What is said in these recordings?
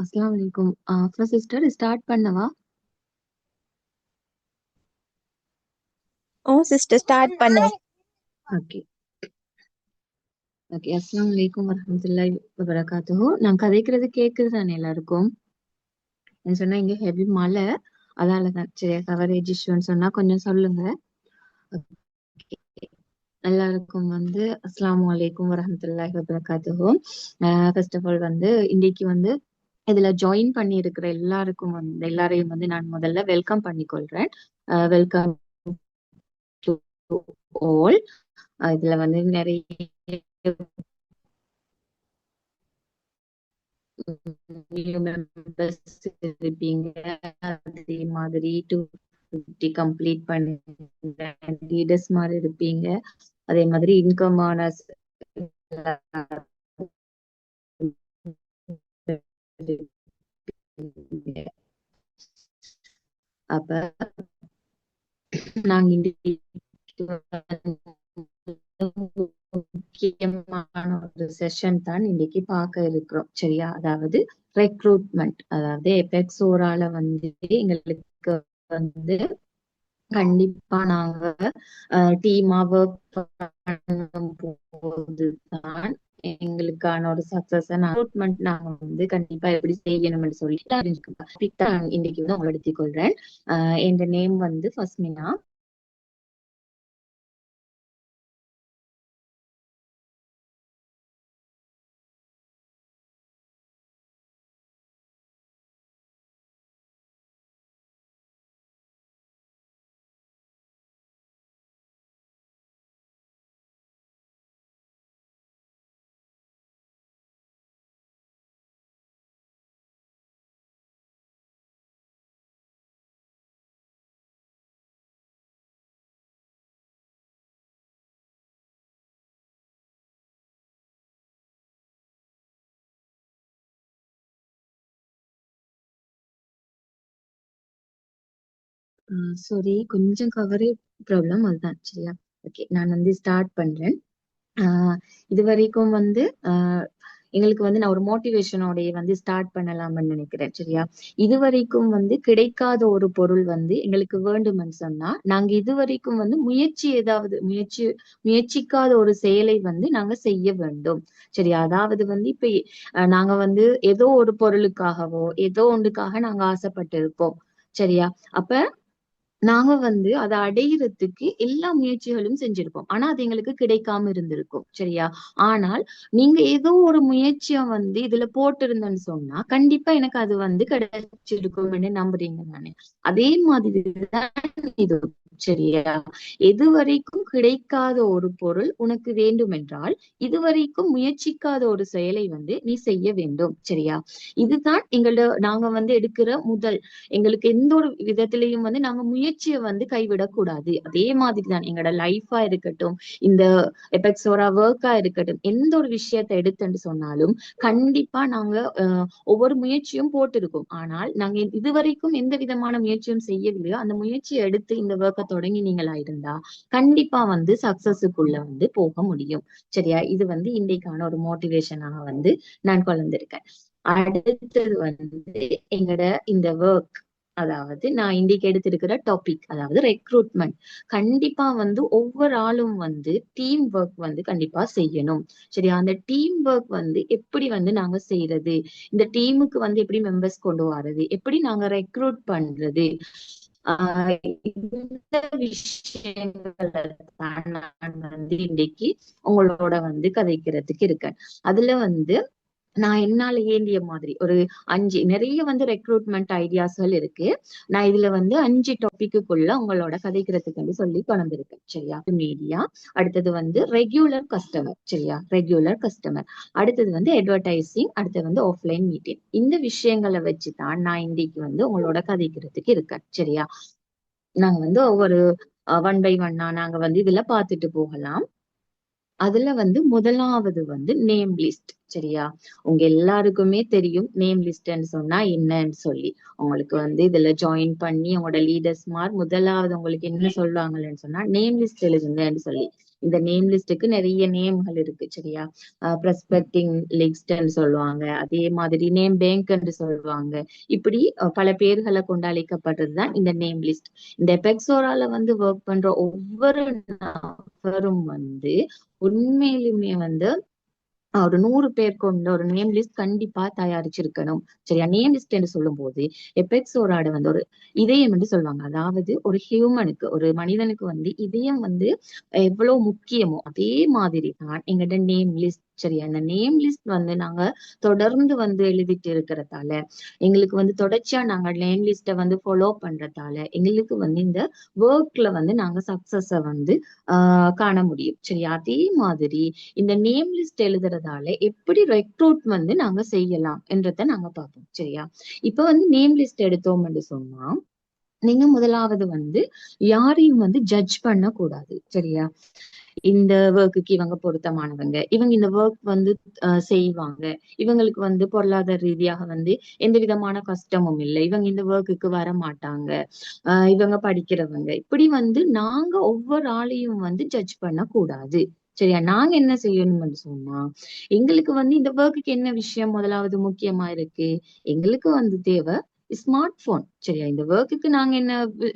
அஸ்ஸலாமு அலைக்கும். First sister start பண்ணவா? ஓ சிஸ்டர் ஸ்டார்ட் பண்ணுங்க. Okay okay. அஸ்ஸலாமு அலைக்கும் வரஹ்மத்துல்லாஹி வபரகாத்துஹு. நான் கதைக்கிறது கேக்குது தானே எல்லாருக்கும்? நான் சொன்னா இங்க ஹெவி மழை, அதால தான். சரியா, கவரேஜ் இஷ்யூன்னு சொன்னா கொஞ்சம் சொல்லுங்க. Okay. எல்லாருக்கும் அஸ்ஸலாமு அலைக்கும் வரஹ்மத்துல்லாஹி வபரகாத்துஹு. ஃபர்ஸ்ட் ஆஃப் ஆல் இன்னைக்கு இதுல ஜாயின் பண்ணி இருக்கிற எல்லாரையும் நான் முதல்ல வெல்கம் பண்ணிக்கொள்றேன். Welcome to all. இதுல நிறைய நியூ மெம்பர்ஸ் இருப்பீங்க. அதே மாதிரி 250 கம்ப்ளீட் பண்ண லீடர்ஸ் மாதிரி இருப்பீங்க. அதே மாதிரி இன்கம் ஆனர்ஸ் அப்ப நாங்க இன்னைக்கு முக்கியமான ஒரு செஷன் தான் இன்னைக்கு பார்க்க இருக்கிறோம். சரியா, அதாவது ரெக்ரூட்மெண்ட். அதாவது எபெக்ஸோரால எங்களுக்கு கண்டிப்பா நாங்க டீமா ஒர்க் பண்ணும் போதுதான் எங்களுக்கான ஒரு சக்சஸ் ரெக்ரூட்மெண்ட் நாங்க கண்டிப்பா எப்படி செய்யணும்னு சொல்லி தெரிஞ்சுக்கணும். இன்னைக்கு உங்களை எடுத்துக் கொள்றேன். என் நேம் ஃபஸ்மினா. சாரி, கொஞ்சம் கவரேஜ் ப்ராப்ளம், அதுதான். சரியா, ஓகே. நான் ஸ்டார்ட் பண்றேன். இது வரைக்கும் எங்களுக்கு நான் ஒரு மோட்டிவேஷனோட ஸ்டார்ட் பண்ணலாம்னு நினைக்கிறேன். சரியா, இது வரைக்கும் கிடைக்காத ஒரு பொருள் எங்களுக்கு வேண்டும்னு சொன்னா நாங்க இது வரைக்கும் முயற்சிக்காத ஒரு செயலை நாங்க செய்ய வேண்டும். சரியா, அதாவது இப்ப நாங்க ஏதோ ஒரு பொருளுக்காகவோ ஏதோ ஒன்றுக்காக நாங்க ஆசைப்பட்டு இருப்போம். சரியா, அப்ப நாங்க அதை அடையிறதுக்கு எல்லா முயற்சிகளும் செஞ்சிருப்போம். ஆனா அது எங்களுக்கு கிடைக்காம இருந்திருக்கும். சரியா, ஆனால் நீங்க ஏதோ ஒரு முயற்சியை இதுல போட்டிருந்தேன்னு சொன்னா கண்டிப்பா எனக்கு அது கிடைச்சிருக்கும்னு நம்புறீங்க தானே? அதே மாதிரிதான் இது. சரியா, எதுவரைக்கும் கிடைக்காத ஒரு பொருள் உனக்கு வேண்டும் என்றால் இதுவரைக்கும் முயற்சிக்காத ஒரு செயலை நீ செய்ய வேண்டும். சரியா, இதுதான் நாங்க எடுக்கிற முதல். எங்களுக்கு எந்த ஒரு விதத்திலையும் நாங்க முயற்சியை கைவிடக்கூடாது. அதே மாதிரிதான் எங்களோட லைஃபா இருக்கட்டும், இந்த எபெக்ஸோரா ஒர்க்கா இருக்கட்டும், எந்த ஒரு விஷயத்தை எடுத்துன்னு சொன்னாலும் கண்டிப்பா நாங்க ஒவ்வொரு முயற்சியும் போட்டிருக்கோம். ஆனால் நாங்க இதுவரைக்கும் எந்த விதமான முயற்சியும் செய்யவில்லையோ அந்த முயற்சியை எடுத்து இந்த ஒர்க்கை தொடங்கினீங்களா இருந்தா கண்டிப்பா சக்சஸுக்குள்ள போக முடியும். சரியா, இது இன்றைக்கான ஒரு மோட்டிவேஷனாக நான் கொண்டிருக்கேன். அடுத்தது எங்கட இந்த ஒர்க், அதாவது நான் இன்னைக்கு எடுத்திருக்கிற டாபிக், அதாவது ரெக்ரூட்மெண்ட். கண்டிப்பா ஒவ்வொரு ஆளும் டீம் ஒர்க் கண்டிப்பா செய்யணும். சரியா, அந்த டீம் ஒர்க் எப்படி நாங்க செய்யறது, இந்த டீமுக்கு எப்படி மெம்பர்ஸ் கொண்டு வர்றது, எப்படி நாங்க ரெக்ரூட் பண்றது, இந்த விஷயங்களை தான் நான் இன்னைக்கு உங்களோட கதைக்கிறதுக்கு இருக்கேன். அதுல நான் என்னால ஏந்திய மாதிரி ஒரு 5 நிறைய ரெக்ரூட்மெண்ட் ஐடியாஸ்கள் இருக்கு. நான் இதுல 5 டாபிக்குள்ள உங்களோட கதைக்கிறதுக்கு சொல்லி கொண்டிருக்கேன். சரியா, மீடியா. அடுத்தது ரெகுலர் கஸ்டமர். சரியா, ரெகுலர் கஸ்டமர். அடுத்தது அட்வர்டைசிங். அடுத்தது ஆஃப்லைன் மீட்டிங். இந்த விஷயங்களை வச்சுதான் நான் இன்னைக்கு உங்களோட கதைக்கிறதுக்கு இருக்கேன். சரியா, நாங்க ஒவ்வொரு ஒன் பை ஒன்னா நாங்க இதுல பாத்துட்டு போகலாம். அதுல வந்து முதலாவது வந்து நேம் லிஸ்ட். சரியா? உங்க எல்லாருக்குமே தெரியும் நேம் லிஸ்ட்ன்னு சொன்னா என்னன்னு சொல்லி. உங்களுக்கு வந்து இதுல ஜாயின் பண்ணி உங்களோட லீடர்ஸ் முதலாவது உங்களுக்கு என்ன சொல்லுவாங்கன்னு சொன்னா நேம் லிஸ்ட் எழுதுங்கன்னு சொல்லி. இந்த நேம் லிஸ்டுக்கு நிறைய நேம்கள் இருக்கு. சரியா? ப்ரஸ்பெக்டிங் லிஸ்ட்ன்னு சொல்லுவாங்க, அதே மாதிரி நேம் பேங்க்ன்னு சொல்லுவாங்க. இப்படி பல பேர்களை கொண்டு அழைக்கப்படுறதுதான் இந்த நேம் லிஸ்ட். இந்த எபெக்ஸோரால வந்து ஒர்க் பண்ற ஒவ்வொரு நபரும் வந்து உண்மையிலுமே வந்து ஒரு 100 பேர் கொண்ட ஒரு நேம் லிஸ்ட் கண்டிப்பா தயாரிச்சிருக்கணும். சரியா? நேம் லிஸ்ட் என்று சொல்லும் போது எபெக்ஸோராட வந்து ஒரு இதயம் என்று சொல்லுவாங்க. அதாவது ஒரு ஹியூமனுக்கு, ஒரு மனிதனுக்கு வந்து இதயம் வந்து எவ்வளவு முக்கியமோ அதே மாதிரி தான் எங்கள்ட நேம் லிஸ்ட். சரியா? அந்த நேம் லிஸ்ட் வந்து நாங்க தொடர்ந்து வந்து எழுதிட்டு இருக்கிறதால, எங்களுக்கு வந்து தொடர்ச்சியா நாங்க நேம் லிஸ்ட வந்து ஃபாலோ பண்றதால எங்களுக்கு வந்து இந்த ஒர்க்ல வந்து நாங்க சக்சஸ வந்து காண முடியும். சரியா? அதே மாதிரி இந்த நேம் லிஸ்ட் எழுதுறதால எப்படி ரெக்ரூட் வந்து நாங்க செய்யலாம் என்றதை நாங்க பார்ப்போம். சரியா? இப்ப வந்து நேம் லிஸ்ட் எடுத்தோம்னு சொன்னா நீங்க முதலாவது வந்து யாரையும் வந்து ஜட்ஜ் பண்ண கூடாது. சரியா? இந்த ஒர்க்குக்கு இவங்க பொருத்தமானவங்க, இவங்க இந்த ஒர்க் வந்து செய்வாங்க, இவங்களுக்கு வந்து பொருளாதார ரீதியாக வந்து எந்த விதமான கஷ்டமும் இல்லை, இவங்க இந்த ஒர்க்குக்கு வர மாட்டாங்க, இவங்க படிக்கிறவங்க, இப்படி வந்து நாங்க ஒவ்வொரு ஆளையும் வந்து ஜட்ஜ் பண்ண கூடாது. சரியா? நாங்க என்ன செய்யணும்னு சொன்னா எங்களுக்கு வந்து இந்த ஒர்க்குக்கு என்ன விஷயம் முதலாவது முக்கியமா இருக்கு, எங்களுக்கு வந்து தேவை ஸ்மார்ட் போன். சரியா? இந்த ஒர்க்குக்கு நாங்க என்ன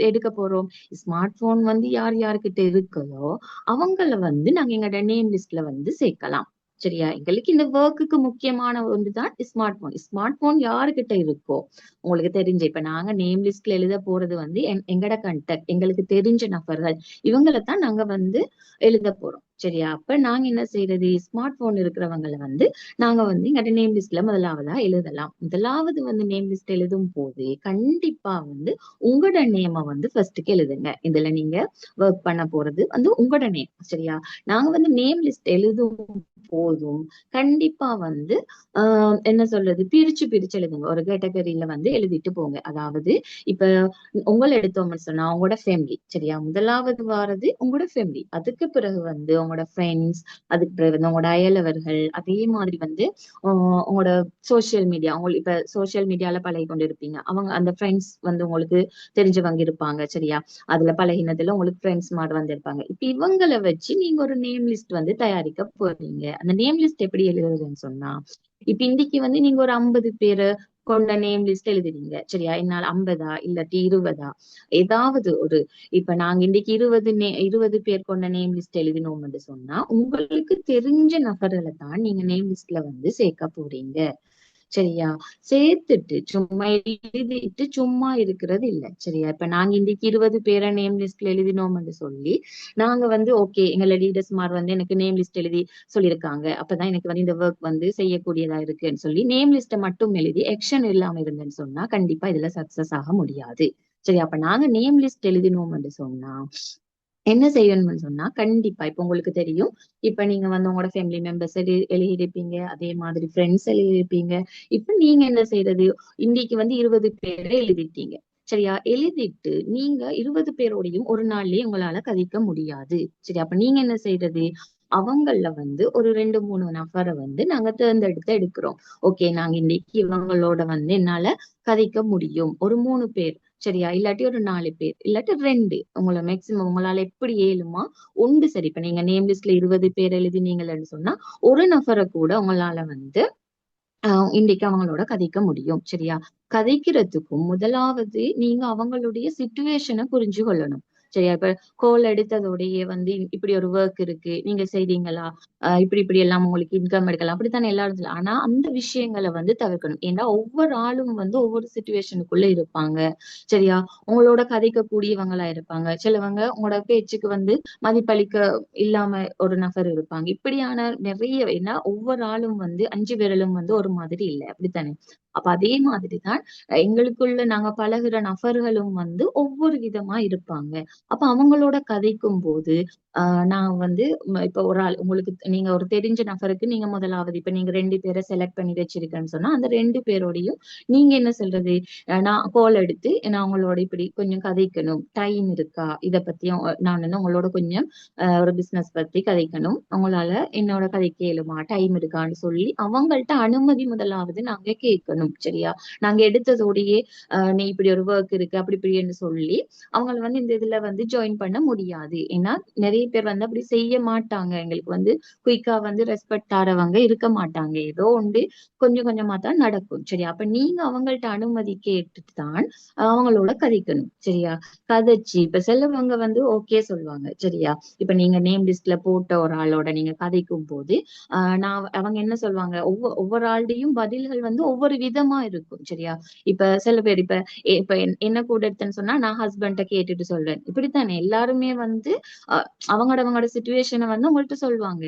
எடுக்க போறோம், ஸ்மார்ட் போன் வந்து யார் யாருக்கிட்ட இருக்குதோ அவங்கள வந்து நாங்க எங்களோட நேம் லிஸ்ட்ல வந்து சேர்க்கலாம். சரியா? எங்களுக்கு இந்த ஒர்க்குக்கு முக்கியமான ஒன்றுதான் ஸ்மார்ட் போன். ஸ்மார்ட் போன் யாருக்கிட்ட இருக்கோ உங்களுக்கு தெரிஞ்ச, இப்ப நாங்க நேம் லிஸ்ட்ல எழுத போறது வந்து எங்கட கண்டக்ட், எங்களுக்கு தெரிஞ்ச நபர்கள், இவங்களைத்தான் நாங்க வந்து எழுத போறோம். சரியா? அப்ப நாங்க என்ன செய்யறது, ஸ்மார்ட் போன் இருக்கிறவங்களை வந்து நாங்க வந்து எங்கட நேம் லிஸ்ட்ல முதலாவதா எழுதலாம். முதலாவது வந்து நேம் லிஸ்ட் எழுதும் போது கண்டிப்பா வந்து உங்களோட நேம வந்து ஃபர்ஸ்ட்டுக்கு எழுதுங்க. இதுல நீங்க ஒர்க் பண்ண போறது வந்து உங்களோட நேம். சரியா? நாங்க வந்து நேம் லிஸ்ட் எழுதும் போதும் கண்டிப்பா வந்து என்ன சொல்றது, பிரிச்சு பிரிச்சு எழுதுங்க. ஒரு கேட்டகரியில வந்து எழுதிட்டு போங்க. அதாவது இப்ப உங்களை எடுத்தோம்னு சொன்னா உங்களோட ஃபேமிலி. சரியா? முதலாவது வாரது உங்களோட ஃபேமிலி, அதுக்கு பிறகு வந்து உங்களோட ஃப்ரெண்ட்ஸ், அதுக்கு பிறகு வந்து உங்களோட அயலவர்கள், அதே மாதிரி வந்து உங்களோட சோசியல் மீடியா, உங்களுக்கு இப்ப சோசியல் மீடியால பழகி கொண்டு இருப்பீங்க, அவங்க அந்த ஃப்ரெண்ட்ஸ் வந்து உங்களுக்கு தெரிஞ்சவங்க இருப்பாங்க. சரியா? அதுல பழகினதுல உங்களுக்கு ஃப்ரெண்ட்ஸ் மாதிரி வந்திருப்பாங்க. இப்ப இவங்களை வச்சு நீங்க ஒரு நேம் லிஸ்ட் வந்து தயாரிக்க போறீங்க. அந்த நேம் லிஸ்ட் எப்படி எழுதுறதுன்னு சொன்னா, இப்ப இன்னைக்கு வந்து நீங்க ஒரு 50 பேரு கொண்ட நேம் லிஸ்ட் எழுதுறீங்க. சரியா? என்னால 50 இல்லாட்டி 20 ஏதாவது ஒரு, இப்ப நாங்க இன்னைக்கு 20 பேர் கொண்ட நேம் லிஸ்ட் எழுதினோம்னு சொன்னா உங்களுக்கு தெரிஞ்ச நபர்களை தான் நீங்க நேம் லிஸ்ட்ல வந்து சேர்க்க போறீங்க. சரியா? சேர்த்துட்டு சும்மா எழுதிட்டு சும்மா இருக்கிறது இல்ல. சரியா? இப்ப நாங்க இன்னைக்கு 20 பேரை நேம் லிஸ்ட்ல எழுதினோம்னு சொல்லி நாங்க வந்து ஓகே, எங்கள லீடர்ஸ் வந்து எனக்கு நேம் லிஸ்ட் எழுதி சொல்லியிருக்காங்க, அப்பதான் எனக்கு வந்து இந்த ஒர்க் வந்து செய்யக்கூடியதா இருக்குன்னு சொல்லி நேம் லிஸ்ட்டை மட்டும் எழுதி ஆக்ஷன் இல்லாம இருந்தேன்னு சொன்னா கண்டிப்பா இதுல சக்சஸ் ஆக முடியாது. சரி? அப்ப நாங்க நேம் லிஸ்ட் எழுதினோம்னு சொன்னா என்ன செய்யணும்னு சொன்னா கண்டிப்பா இப்ப உங்களுக்கு தெரியும், இப்ப நீங்க வந்து உங்களோட ஃபேமிலி மெம்பர்ஸ் எழுதியிருப்பீங்க, அதே மாதிரி ஃப்ரெண்ட்ஸ் எழுதியிருப்பீங்க. இப்ப நீங்க என்ன செய்யறது, இன்னைக்கு வந்து 20 பேரை எழுதிட்டீங்க. சரியா? எழுதிட்டு நீங்க 20 பேரோடையும் ஒரு நாள்லயே உங்களால கதைக்க முடியாது. சரி? அப்ப நீங்க என்ன செய்யறது, அவங்கள வந்து ஒரு 2 3 நபரை வந்து நாங்க தேர்ந்தெடுத்து எடுக்கிறோம். ஓகே, நாங்க இன்னைக்கு இவங்களோட வந்து என்னால கதைக்க முடியும் ஒரு 3 பேர். சரியா? இல்லாட்டி ஒரு 4 பேர், இல்லாட்டி 2, உங்களை மேக்சிமம் உங்களால எப்படி ஏழுமா உண்டு. சரி? இப்ப நீங்க நேம் லிஸ்ட்ல 20 பேர் எழுதினீங்கன்னு சொன்னா ஒரு நபரை கூட உங்களால வந்து இன்னைக்கு அவங்களோட கதைக்க முடியும். சரியா? கதைக்கிறதுக்கும் முதலாவது நீங்க அவங்களுடைய சிச்சுவேஷனை புரிஞ்சு கொள்ளணும். சரியா? இப்ப கோல் எடுத்ததோடயே வந்து இப்படி ஒரு ஒர்க் இருக்கு, நீங்க செய்றீங்களா, இப்படி இப்படி எல்லாம் உங்களுக்கு இன்கம் எடுக்கலாம், அப்படித்தானே எல்லாரும் சொல்லலாம். ஆனா அந்த விஷயங்களை வந்து தவிர்க்கணும். ஏன்னா ஒவ்வொரு ஆளும் வந்து ஒவ்வொரு சிச்சுவேஷனுக்குள்ள இருப்பாங்க. சரியா? உங்களோட கதைக்க கூடியவங்களா இருப்பாங்க, சிலவங்க உங்களோட பேச்சுக்கு வந்து மதிப்பளிக்க இல்லாம ஒரு நபர் இருப்பாங்க. இப்படியான நிறைய, ஏன்னா ஒவ்வொரு ஆளும் வந்து 5 விரலும் வந்து ஒரு மாதிரி இல்லை, அப்படித்தானே? அப்ப அதே மாதிரிதான் எங்களுக்குள்ள நாங்க பழகுற நபர்களும் வந்து ஒவ்வொரு விதமா இருப்பாங்க. அப்ப அவங்களோட கதைக்கும் போது நான் வந்து இப்ப ஒரு ஆள் உங்களுக்கு நீங்க ஒரு தெரிஞ்ச நபருக்கு நீங்க முதலாவது இப்ப நீங்க 2 பேரை செலக்ட் பண்ணி வச்சிருக்கேன்னு சொன்னா அந்த 2 பேரோடையும் நீங்க என்ன சொல்றது நான் கால் எடுத்து நான் உங்களோட இப்படி கொஞ்சம் கதைக்கணும், டைம் இருக்கா, இத பத்தியும் நான் வந்து உங்களோட கொஞ்சம் ஒரு பிசினஸ் பத்தி கதைக்கணும், உங்களால என்னோட கதைக்க இயலுமா, டைம் இருக்கான்னு சொல்லி அவங்கள்ட்ட அனுமதி முதலாவது நாங்க கேட்கணும். சரியா? நாங்க எடுத்ததோடயே நீ இப்படி ஒரு ஒர்க் இருக்கு அப்படி இப்படின்னு சொல்லி அவங்கள வந்து இந்த இதுல வந்து ஜாயின் பண்ண முடியாது. ஏன்னா நிறைய பேர் வந்து அப்படி செய்ய மாட்டாங்க. எங்களுக்கு வந்து குயிக்கா வந்து ரெஸ்பெக்ட் தரவங்க இருக்க மாட்டாங்க. ஏதோ உண்டு கொஞ்சம் கொஞ்சமா தான் நடக்கும். சரியா? அப்ப நீங்க அவங்கள்ட்ட அனுமதி கேட்டுட்டு தான் அவங்களோட கதைக்கணும். சரியா? கதைச்சு இப்ப சிலவங்க வந்து ஓகே சொல்லுவாங்க. சரியா? இப்ப நீங்க நேம் லிஸ்ட்ல போட்ட ஒரு ஆளோட நீங்க கதைக்கும் போது நான் அவங்க என்ன சொல்லுவாங்க ஒவ்வொரு ஆளுடையும் பதில்கள் வந்து ஒவ்வொரு விதமா இருக்கும். சரியா? இப்ப சில பேர் இப்ப என்ன கூட எடுத்தேன்னு சொன்னா நான் ஹஸ்பண்ட கேட்டுட்டு சொல்றேன். இப்படித்தானே எல்லாருமே வந்து அவங்களோட சுச்சுவேஷனை வந்து உங்கள்ட்ட சொல்லுவாங்க.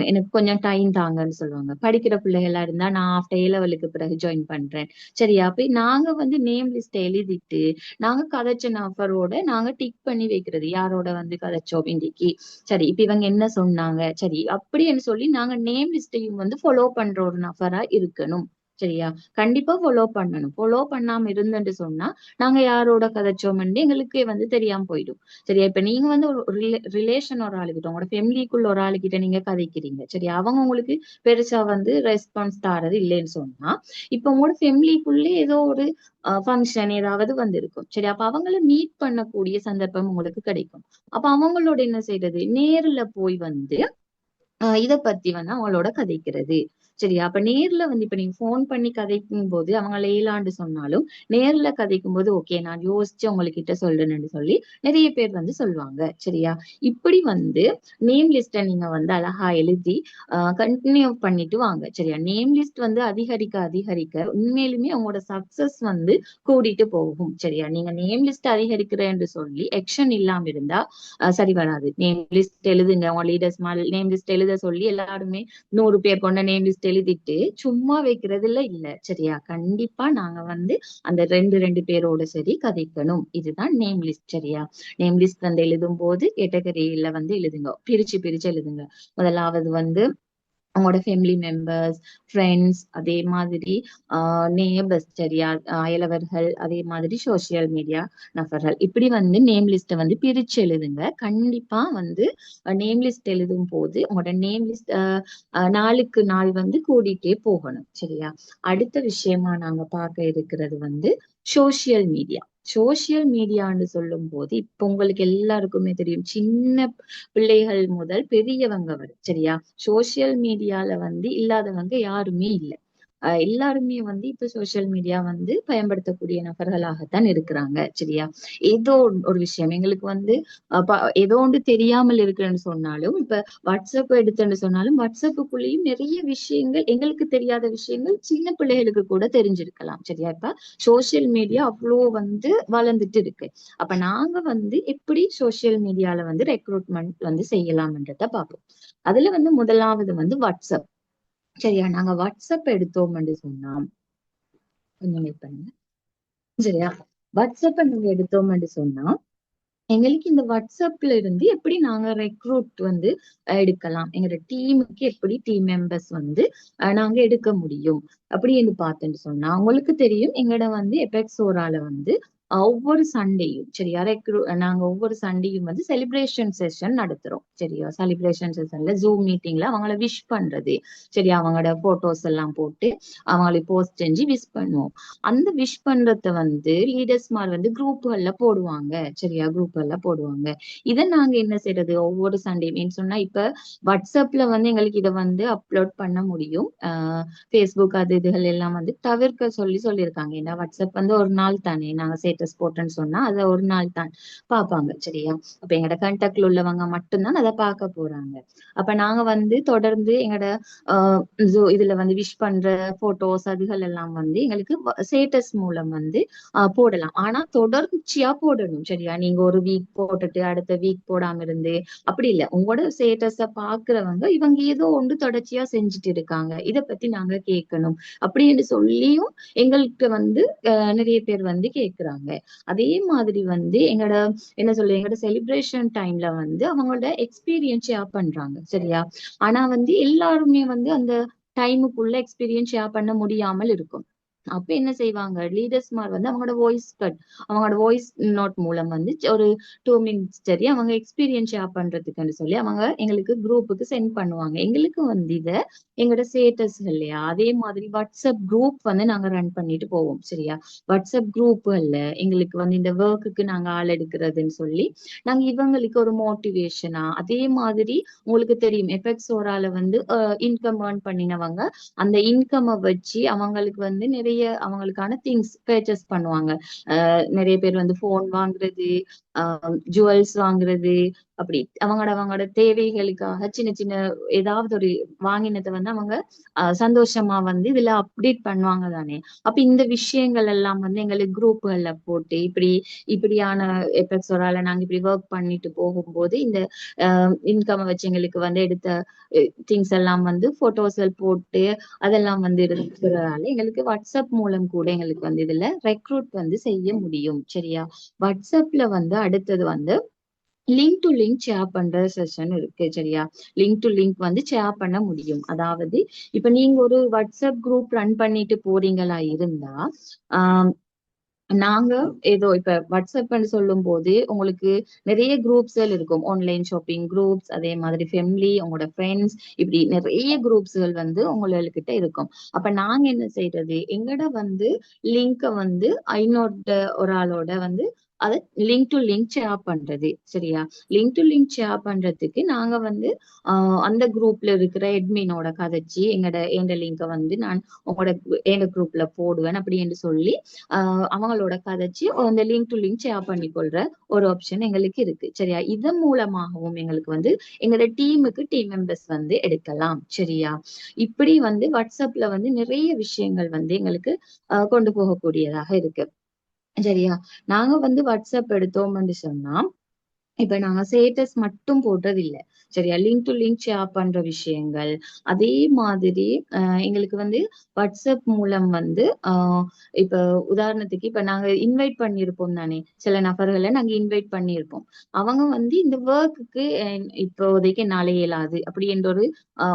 எனக்கு கொஞ்சம் டைம் தாங்கன்னு சொல்லுவாங்க. படிக்கிற பிள்ளைகளா இருந்தா நான் ஆஃப்டர் A-லெவலுக்கு பிறகு ஜாயின் பண்றேன். சரியா? அப்ப நாங்க வந்து நேம் லிஸ்ட் எழுதிட்டு நாங்க கதைச்ச நபரோட நாங்க டிக் பண்ணி வைக்கிறது. யாரோட வந்து கதைச்சோம் இன்னைக்கு. சரி இப்ப இவங்க என்ன சொன்னாங்க, சரி அப்படின்னு சொல்லி நாங்க நேம் லிஸ்டையும் வந்து ஃபாலோ பண்ற ஒரு நபரா இருக்கணும். சரியா? கண்டிப்பா ஃபாலோ பண்ணணும். ஃபாலோ பண்ணாம இருந்துட்டு சொன்னா நாங்க யாரோட கதைச்சோம்னு எங்களுக்கே வந்து தெரியாம போயிடும். சரியா? இப்ப நீங்க வந்து ஒரு ரிலேஷன் ஒரு ஆளுகிட்ட உங்களோட ஃபேமிலிக்குள்ள ஒரு ஆளுகிட்ட நீங்க கதைக்கிறீங்க. சரியா? அவங்க உங்களுக்கு பெருசா வந்து ரெஸ்பான்ஸ் தாரது இல்லைன்னு சொன்னா இப்ப உங்களோட ஃபேமிலிக்குள்ளே ஏதோ ஒரு ஃபங்க்ஷன் ஏதாவது வந்திருக்கும். சரி அப்ப அவங்கள மீட் பண்ணக்கூடிய சந்தர்ப்பம் உங்களுக்கு கிடைக்கும். அப்ப அவங்களோட என்ன செய்யறது நேர்ல போய் வந்து இத பத்தி வந்து அவங்களோட கதைக்கிறது. சரியா? அப்ப நேர்ல வந்து இப்ப நீங்க போன் பண்ணி கதைக்கும் போது அவங்க லேலாண்டு சொன்னாலும் நேர்ல கதைக்கும் போது ஓகே நான் யோசிச்சு உங்ககிட்ட சொல்றேன்னு சொல்லி நிறைய பேர் வந்து சொல்லுவாங்க. சரியா? இப்படி வந்து நேம் லிஸ்ட நீங்க வந்து அழகா எழுதி கண்டினியூ பண்ணிட்டு வாங்க. சரியா? நேம் லிஸ்ட் வந்து அதிகரிக்க அதிகரிக்க உண்மையிலுமே அவங்களோட சக்சஸ் வந்து கூடிட்டு போகும். சரியா? நீங்க நேம் லிஸ்ட் அதிகரிக்கிறேன்னு சொல்லி ஆக்ஷன் இல்லாம இருந்தா சரி வராது. நேம் லிஸ்ட் எழுதுங்க உங்க லீடர்ஸ் நேம் லிஸ்ட் எழுத சொல்லி எல்லாருமே 100 பேர் கொண்ட நேம் லிஸ்ட் எழுதிட்டு சும்மா வைக்கிறதுல இல்ல. சரியா? கண்டிப்பா நாங்க வந்து அந்த ரெண்டு பேரோட சரி கதைக்கணும். இதுதான் நேம் லிஸ்ட். சரியா? நேம் லிஸ்ட் வந்து எழுதும் போது கேட்டகரியில வந்து எழுதுங்க, பிரிச்சு பிரிச்சு எழுதுங்க. முதலாவது வந்து அவங்களோட ஃபேமிலி மெம்பர்ஸ், ஃப்ரெண்ட்ஸ், அதே மாதிரி நேபர்ஸ். சரியா? அயலவர்கள், அதே மாதிரி சோசியல் மீடியா நபர்கள். இப்படி வந்து நேம் லிஸ்ட்டை வந்து பிரிச்சு எழுதுங்க. கண்டிப்பா வந்து நேம் லிஸ்ட் எழுதும் போது உங்களோட நேம் லிஸ்ட் நாளுக்கு நாள் வந்து கூடிட்டே போகணும். சரியா? அடுத்த விஷயமா நாங்க பார்க்க இருக்கிறது வந்து சோசியல் மீடியா. சோசியல் மீடியான்னு சொல்லும் போது இப்ப உங்களுக்கு எல்லாருக்குமே தெரியும், சின்ன பிள்ளைகள் முதல் பெரியவங்க வரை. சரியா? சோசியல் மீடியால வந்து இல்லாதவங்க யாருமே இல்லை. எல்லாருமே வந்து இப்ப சோசியல் மீடியா வந்து பயன்படுத்தக்கூடிய நபர்களாகத்தான் இருக்கிறாங்க. சரியா? ஏதோ ஒரு விஷயம் எங்களுக்கு வந்து ஏதோ ஒன்று தெரியாமல் இருக்குன்னு சொன்னாலும் இப்ப வாட்ஸ்அப் எடுத்துன்னு சொன்னாலும் வாட்ஸ்அப்புக்குள்ளேயும் நிறைய விஷயங்கள் எங்களுக்கு தெரியாத விஷயங்கள் சின்ன பிள்ளைகளுக்கு கூட தெரிஞ்சிருக்கலாம். சரியா? இப்ப சோசியல் மீடியா அவ்வளோ வந்து வளர்ந்துட்டு இருக்கு. அப்ப நாங்க வந்து எப்படி சோசியல் மீடியால வந்து ரெக்ரூட்மெண்ட் வந்து செய்யலாம்ன்றத பார்ப்போம். அதுல வந்து முதலாவது வந்து வாட்ஸ்அப். சரியா? நாங்க வாட்ஸ்அப் எடுத்தோம்னு சொன்னா கொஞ்சம் வெயிட் பண்ணுங்க. சரியா? வாட்ஸ்அப் நீங்க எடுத்தோம்னு சொன்னா எங்களுக்கு இந்த வாட்ஸ்அப்ல இருந்து எப்படி நாங்க ரெக்ரூட் வந்து எடுக்கலாம், எங்களோட டீமுக்கு எப்படி டீம் மெம்பர்ஸ் வந்து நாங்க எடுக்க முடியும் அப்படின்னு பார்த்துட்டு சொன்னா உங்களுக்கு தெரியும் எங்களோட வந்து எபெக்ஸோரால வந்து ஒவ்வொரு சண்டேயும் சரியா நாங்க ஒவ்வொரு சண்டேயும் வந்து செலிப்ரேஷன் செஷன் நடத்துறோம். சரியா? செலிப்ரேஷன் செஷன்ல ஜூம் மீட்டிங்ல அவங்கள விஷ் பண்றது. சரியா? அவங்களோட போட்டோஸ் எல்லாம் போட்டு அவங்களை போஸ்ட் செஞ்சு விஷ் பண்ணுவோம். அந்த விஷ் பண்றத வந்து லீடர்ஸ்மார் வந்து குரூப்புகள்ல போடுவாங்க. சரியா? குரூப்ல போடுவாங்க. இதை நாங்க என்ன செய்யறது ஒவ்வொரு சண்டே மீன் சொன்னா இப்ப வாட்ஸ்அப்ல வந்து எங்களுக்கு இதை வந்து அப்லோட் பண்ண முடியும். ஃபேஸ்புக் அது இதுகள் எல்லாம் வந்து தவிர்க்க சொல்லியிருக்காங்க. ஏன்னா வாட்ஸ்அப் வந்து ஒரு நாள் தானே நாங்க சேர்த்து ஸ்டேட்டஸ் போட்டேன்னு சொன்னா அதை ஒரு நாள் தான் பார்ப்பாங்க. சரியா? அப்ப எங்கட கண்டாக்ட்ல உள்ளவங்க மட்டும்தான் அதை பார்க்க போறாங்க. அப்ப நாங்க வந்து தொடர்ந்து எங்கட இதுல வந்து விஷ் பண்ற போட்டோஸ் அதுகள் எல்லாம் வந்து எங்களுக்கு ஸ்டேட்டஸ் மூலம் வந்து போடலாம். ஆனா தொடர்ச்சியா போடணும். சரியா? நீங்க ஒரு வீக் போட்டுட்டு அடுத்த வீக் போடாம இருந்து அப்படி இல்ல. உங்களோட ஸ்டேட்டஸ பாக்குறவங்க இவங்க ஏதோ ஒன்று தொடர்ச்சியா செஞ்சுட்டு இருக்காங்க, இத பத்தி நாங்க கேட்கணும் அப்படின்னு சொல்லியும் எங்களுக்கு வந்து நிறைய பேர் வந்து கேக்குறாங்க. அதே மாதிரி வந்து எங்களோட என்ன சொல்ல எங்களோட செலிப்ரேஷன் டைம்ல வந்து அவங்களோட எக்ஸ்பீரியன்ஸ் ஷேர் பண்றாங்க. சரியா? ஆனா வந்து எல்லாருமே வந்து அந்த டைமுக்குள்ள எக்ஸ்பீரியன்ஸ் ஷேர் பண்ண முடியாமல் இருக்கும். அப்ப என்ன செய்வாங்க, லீடர்ஸ்மார் வந்து அவங்களோட வாய்ஸ் நோட் மூலம் வந்து ஒரு 2 மினிட்ஸ் சரி அவங்க எக்ஸ்பீரியன்ஸ் ஷேர் பண்றதுக்குன்னு சொல்லி அவங்க எங்களுக்கு குரூப்புக்கு சென்ட் பண்ணுவாங்க. எங்களுக்கு வந்து இத எங்களோட ஸ்டேட்டஸ் இல்லையா, அதே மாதிரி வாட்ஸ்அப் குரூப் வந்து நாங்க ரன் பண்ணிட்டு போவோம். சரியா? வாட்ஸ்அப் குரூப் இல்ல எங்களுக்கு வந்து இந்த ஒர்க்குக்கு நாங்க ஆள் எடுக்கிறதுன்னு சொல்லி நாங்க இவங்களுக்கு ஒரு மோட்டிவேஷனா, அதே மாதிரி உங்களுக்கு தெரியும் எஃபெக்ட்ஸோரால வந்து இன்கம் ஏர்ன் பண்ணினவங்க அந்த இன்கம் வச்சு அவங்களுக்கு வந்து நிறைய அவங்களுக்கான திங்ஸ் பர்ச்சேஸ் பண்ணுவாங்க. நிறைய பேர் வந்து போன் வாங்குறது, ஜுவல்ஸ் வாங்குறது, அப்படி அவங்களோட தேவைகளுக்காக சின்ன சின்ன ஏதாவது ஒரு வாங்கினதை வந்து அவங்க சந்தோஷமா வந்து இதுல அப்டேட் பண்ணுவாங்க தானே. அப்ப இந்த விஷயங்கள் எல்லாம் வந்து எங்களுக்கு குரூப்புகள்ல போட்டு இப்படியான எபிசோடால நாங்க இப்படி ஒர்க் பண்ணிட்டு போகும்போது இந்த இன்கம் வச்சு எங்களுக்கு வந்து எடுத்த திங்ஸ் எல்லாம் வந்து போட்டோஸ்கள் போட்டு அதெல்லாம் வந்து இருக்கிறதால எங்களுக்கு வாட்ஸ்அப் மூலம் கூட எங்களுக்கு வந்து இதுல ரெக்ரூட் வந்து செய்ய முடியும். சரியா? வாட்ஸ்அப்ல வந்து அடுத்தது வந்து லிங்க் டு லிங்க் ஷேர் பண்ற செஷன் இருக்கு. சரியா? லிங்க் டு லிங்க் வந்து ஷேர் பண்ண முடியும். அதாவது இப்ப நீங்க ஒரு வாட்ஸ்அப் குரூப் ரன் பண்ணிட்டு போறீங்களா இருந்தா ஆஹ் நாங்க ஏதோ இப்ப வாட்ஸ்அப்னு சொல்லும் போது உங்களுக்கு நிறைய குரூப்ஸ்கள் இருக்கும். ஆன்லைன் ஷாப்பிங் குரூப்ஸ், அதே மாதிரி ஃபேமிலி, உங்களோட ஃப்ரெண்ட்ஸ், இப்படி நிறைய குரூப்ஸ்கள் வந்து உங்கள்கிட்ட இருக்கும். அப்ப நாங்க என்ன செய்யறது, எங்கட வந்து லிங்க வந்து இன்னொரு ஒரு ஆளோட வந்து அதை லிங்க் டு லிங்க் ஷேர் பண்றது. சரியா? லிங்க் டு லிங்க் ஷேர் பண்றதுக்கு நாங்க வந்து அந்த குரூப்ல இருக்கிற எட்மினோட கதைச்சு எங்க லிங்க வந்து நான் உங்களோட எங்க குரூப்ல போடுவேன் அப்படின்னு சொல்லி அவங்களோட கதைச்சு அந்த லிங்க் டு லிங்க் ஷேர் பண்ணிக்கொள்ற ஒரு ஆப்ஷன் எங்களுக்கு இருக்கு. சரியா? இதன் மூலமாகவும் எங்களுக்கு வந்து எங்களோட டீமுக்கு டீம் மெம்பர்ஸ் வந்து எடுக்கலாம். சரியா? இப்படி வந்து வாட்ஸ்அப்ல வந்து நிறைய விஷயங்கள் வந்து எங்களுக்கு கொண்டு போகக்கூடியதாக இருக்கு. சரியா? நாங்க வந்து வாட்ஸ்அப் எடுத்தோம்னு சொன்னா இப்ப நாங்க ஸ்டேட்டஸ் மட்டும் போடுறது இல்ல. சரியா? லிங்க் டு லிங்க் ஷேர் பண்ற விஷயங்கள், அதே மாதிரி எங்களுக்கு வந்து வாட்ஸ்அப் மூலம் வந்து இப்ப உதாரணத்துக்கு இப்ப நாங்க இன்வைட் பண்ணியிருப்போம் தானே, சில நபர்களை நாங்க இன்வைட் பண்ணியிருப்போம். அவங்க வந்து இந்த ஒர்க்குக்கு இப்போதைக்கு நாளை இயலாது அப்படி என்ற ஒரு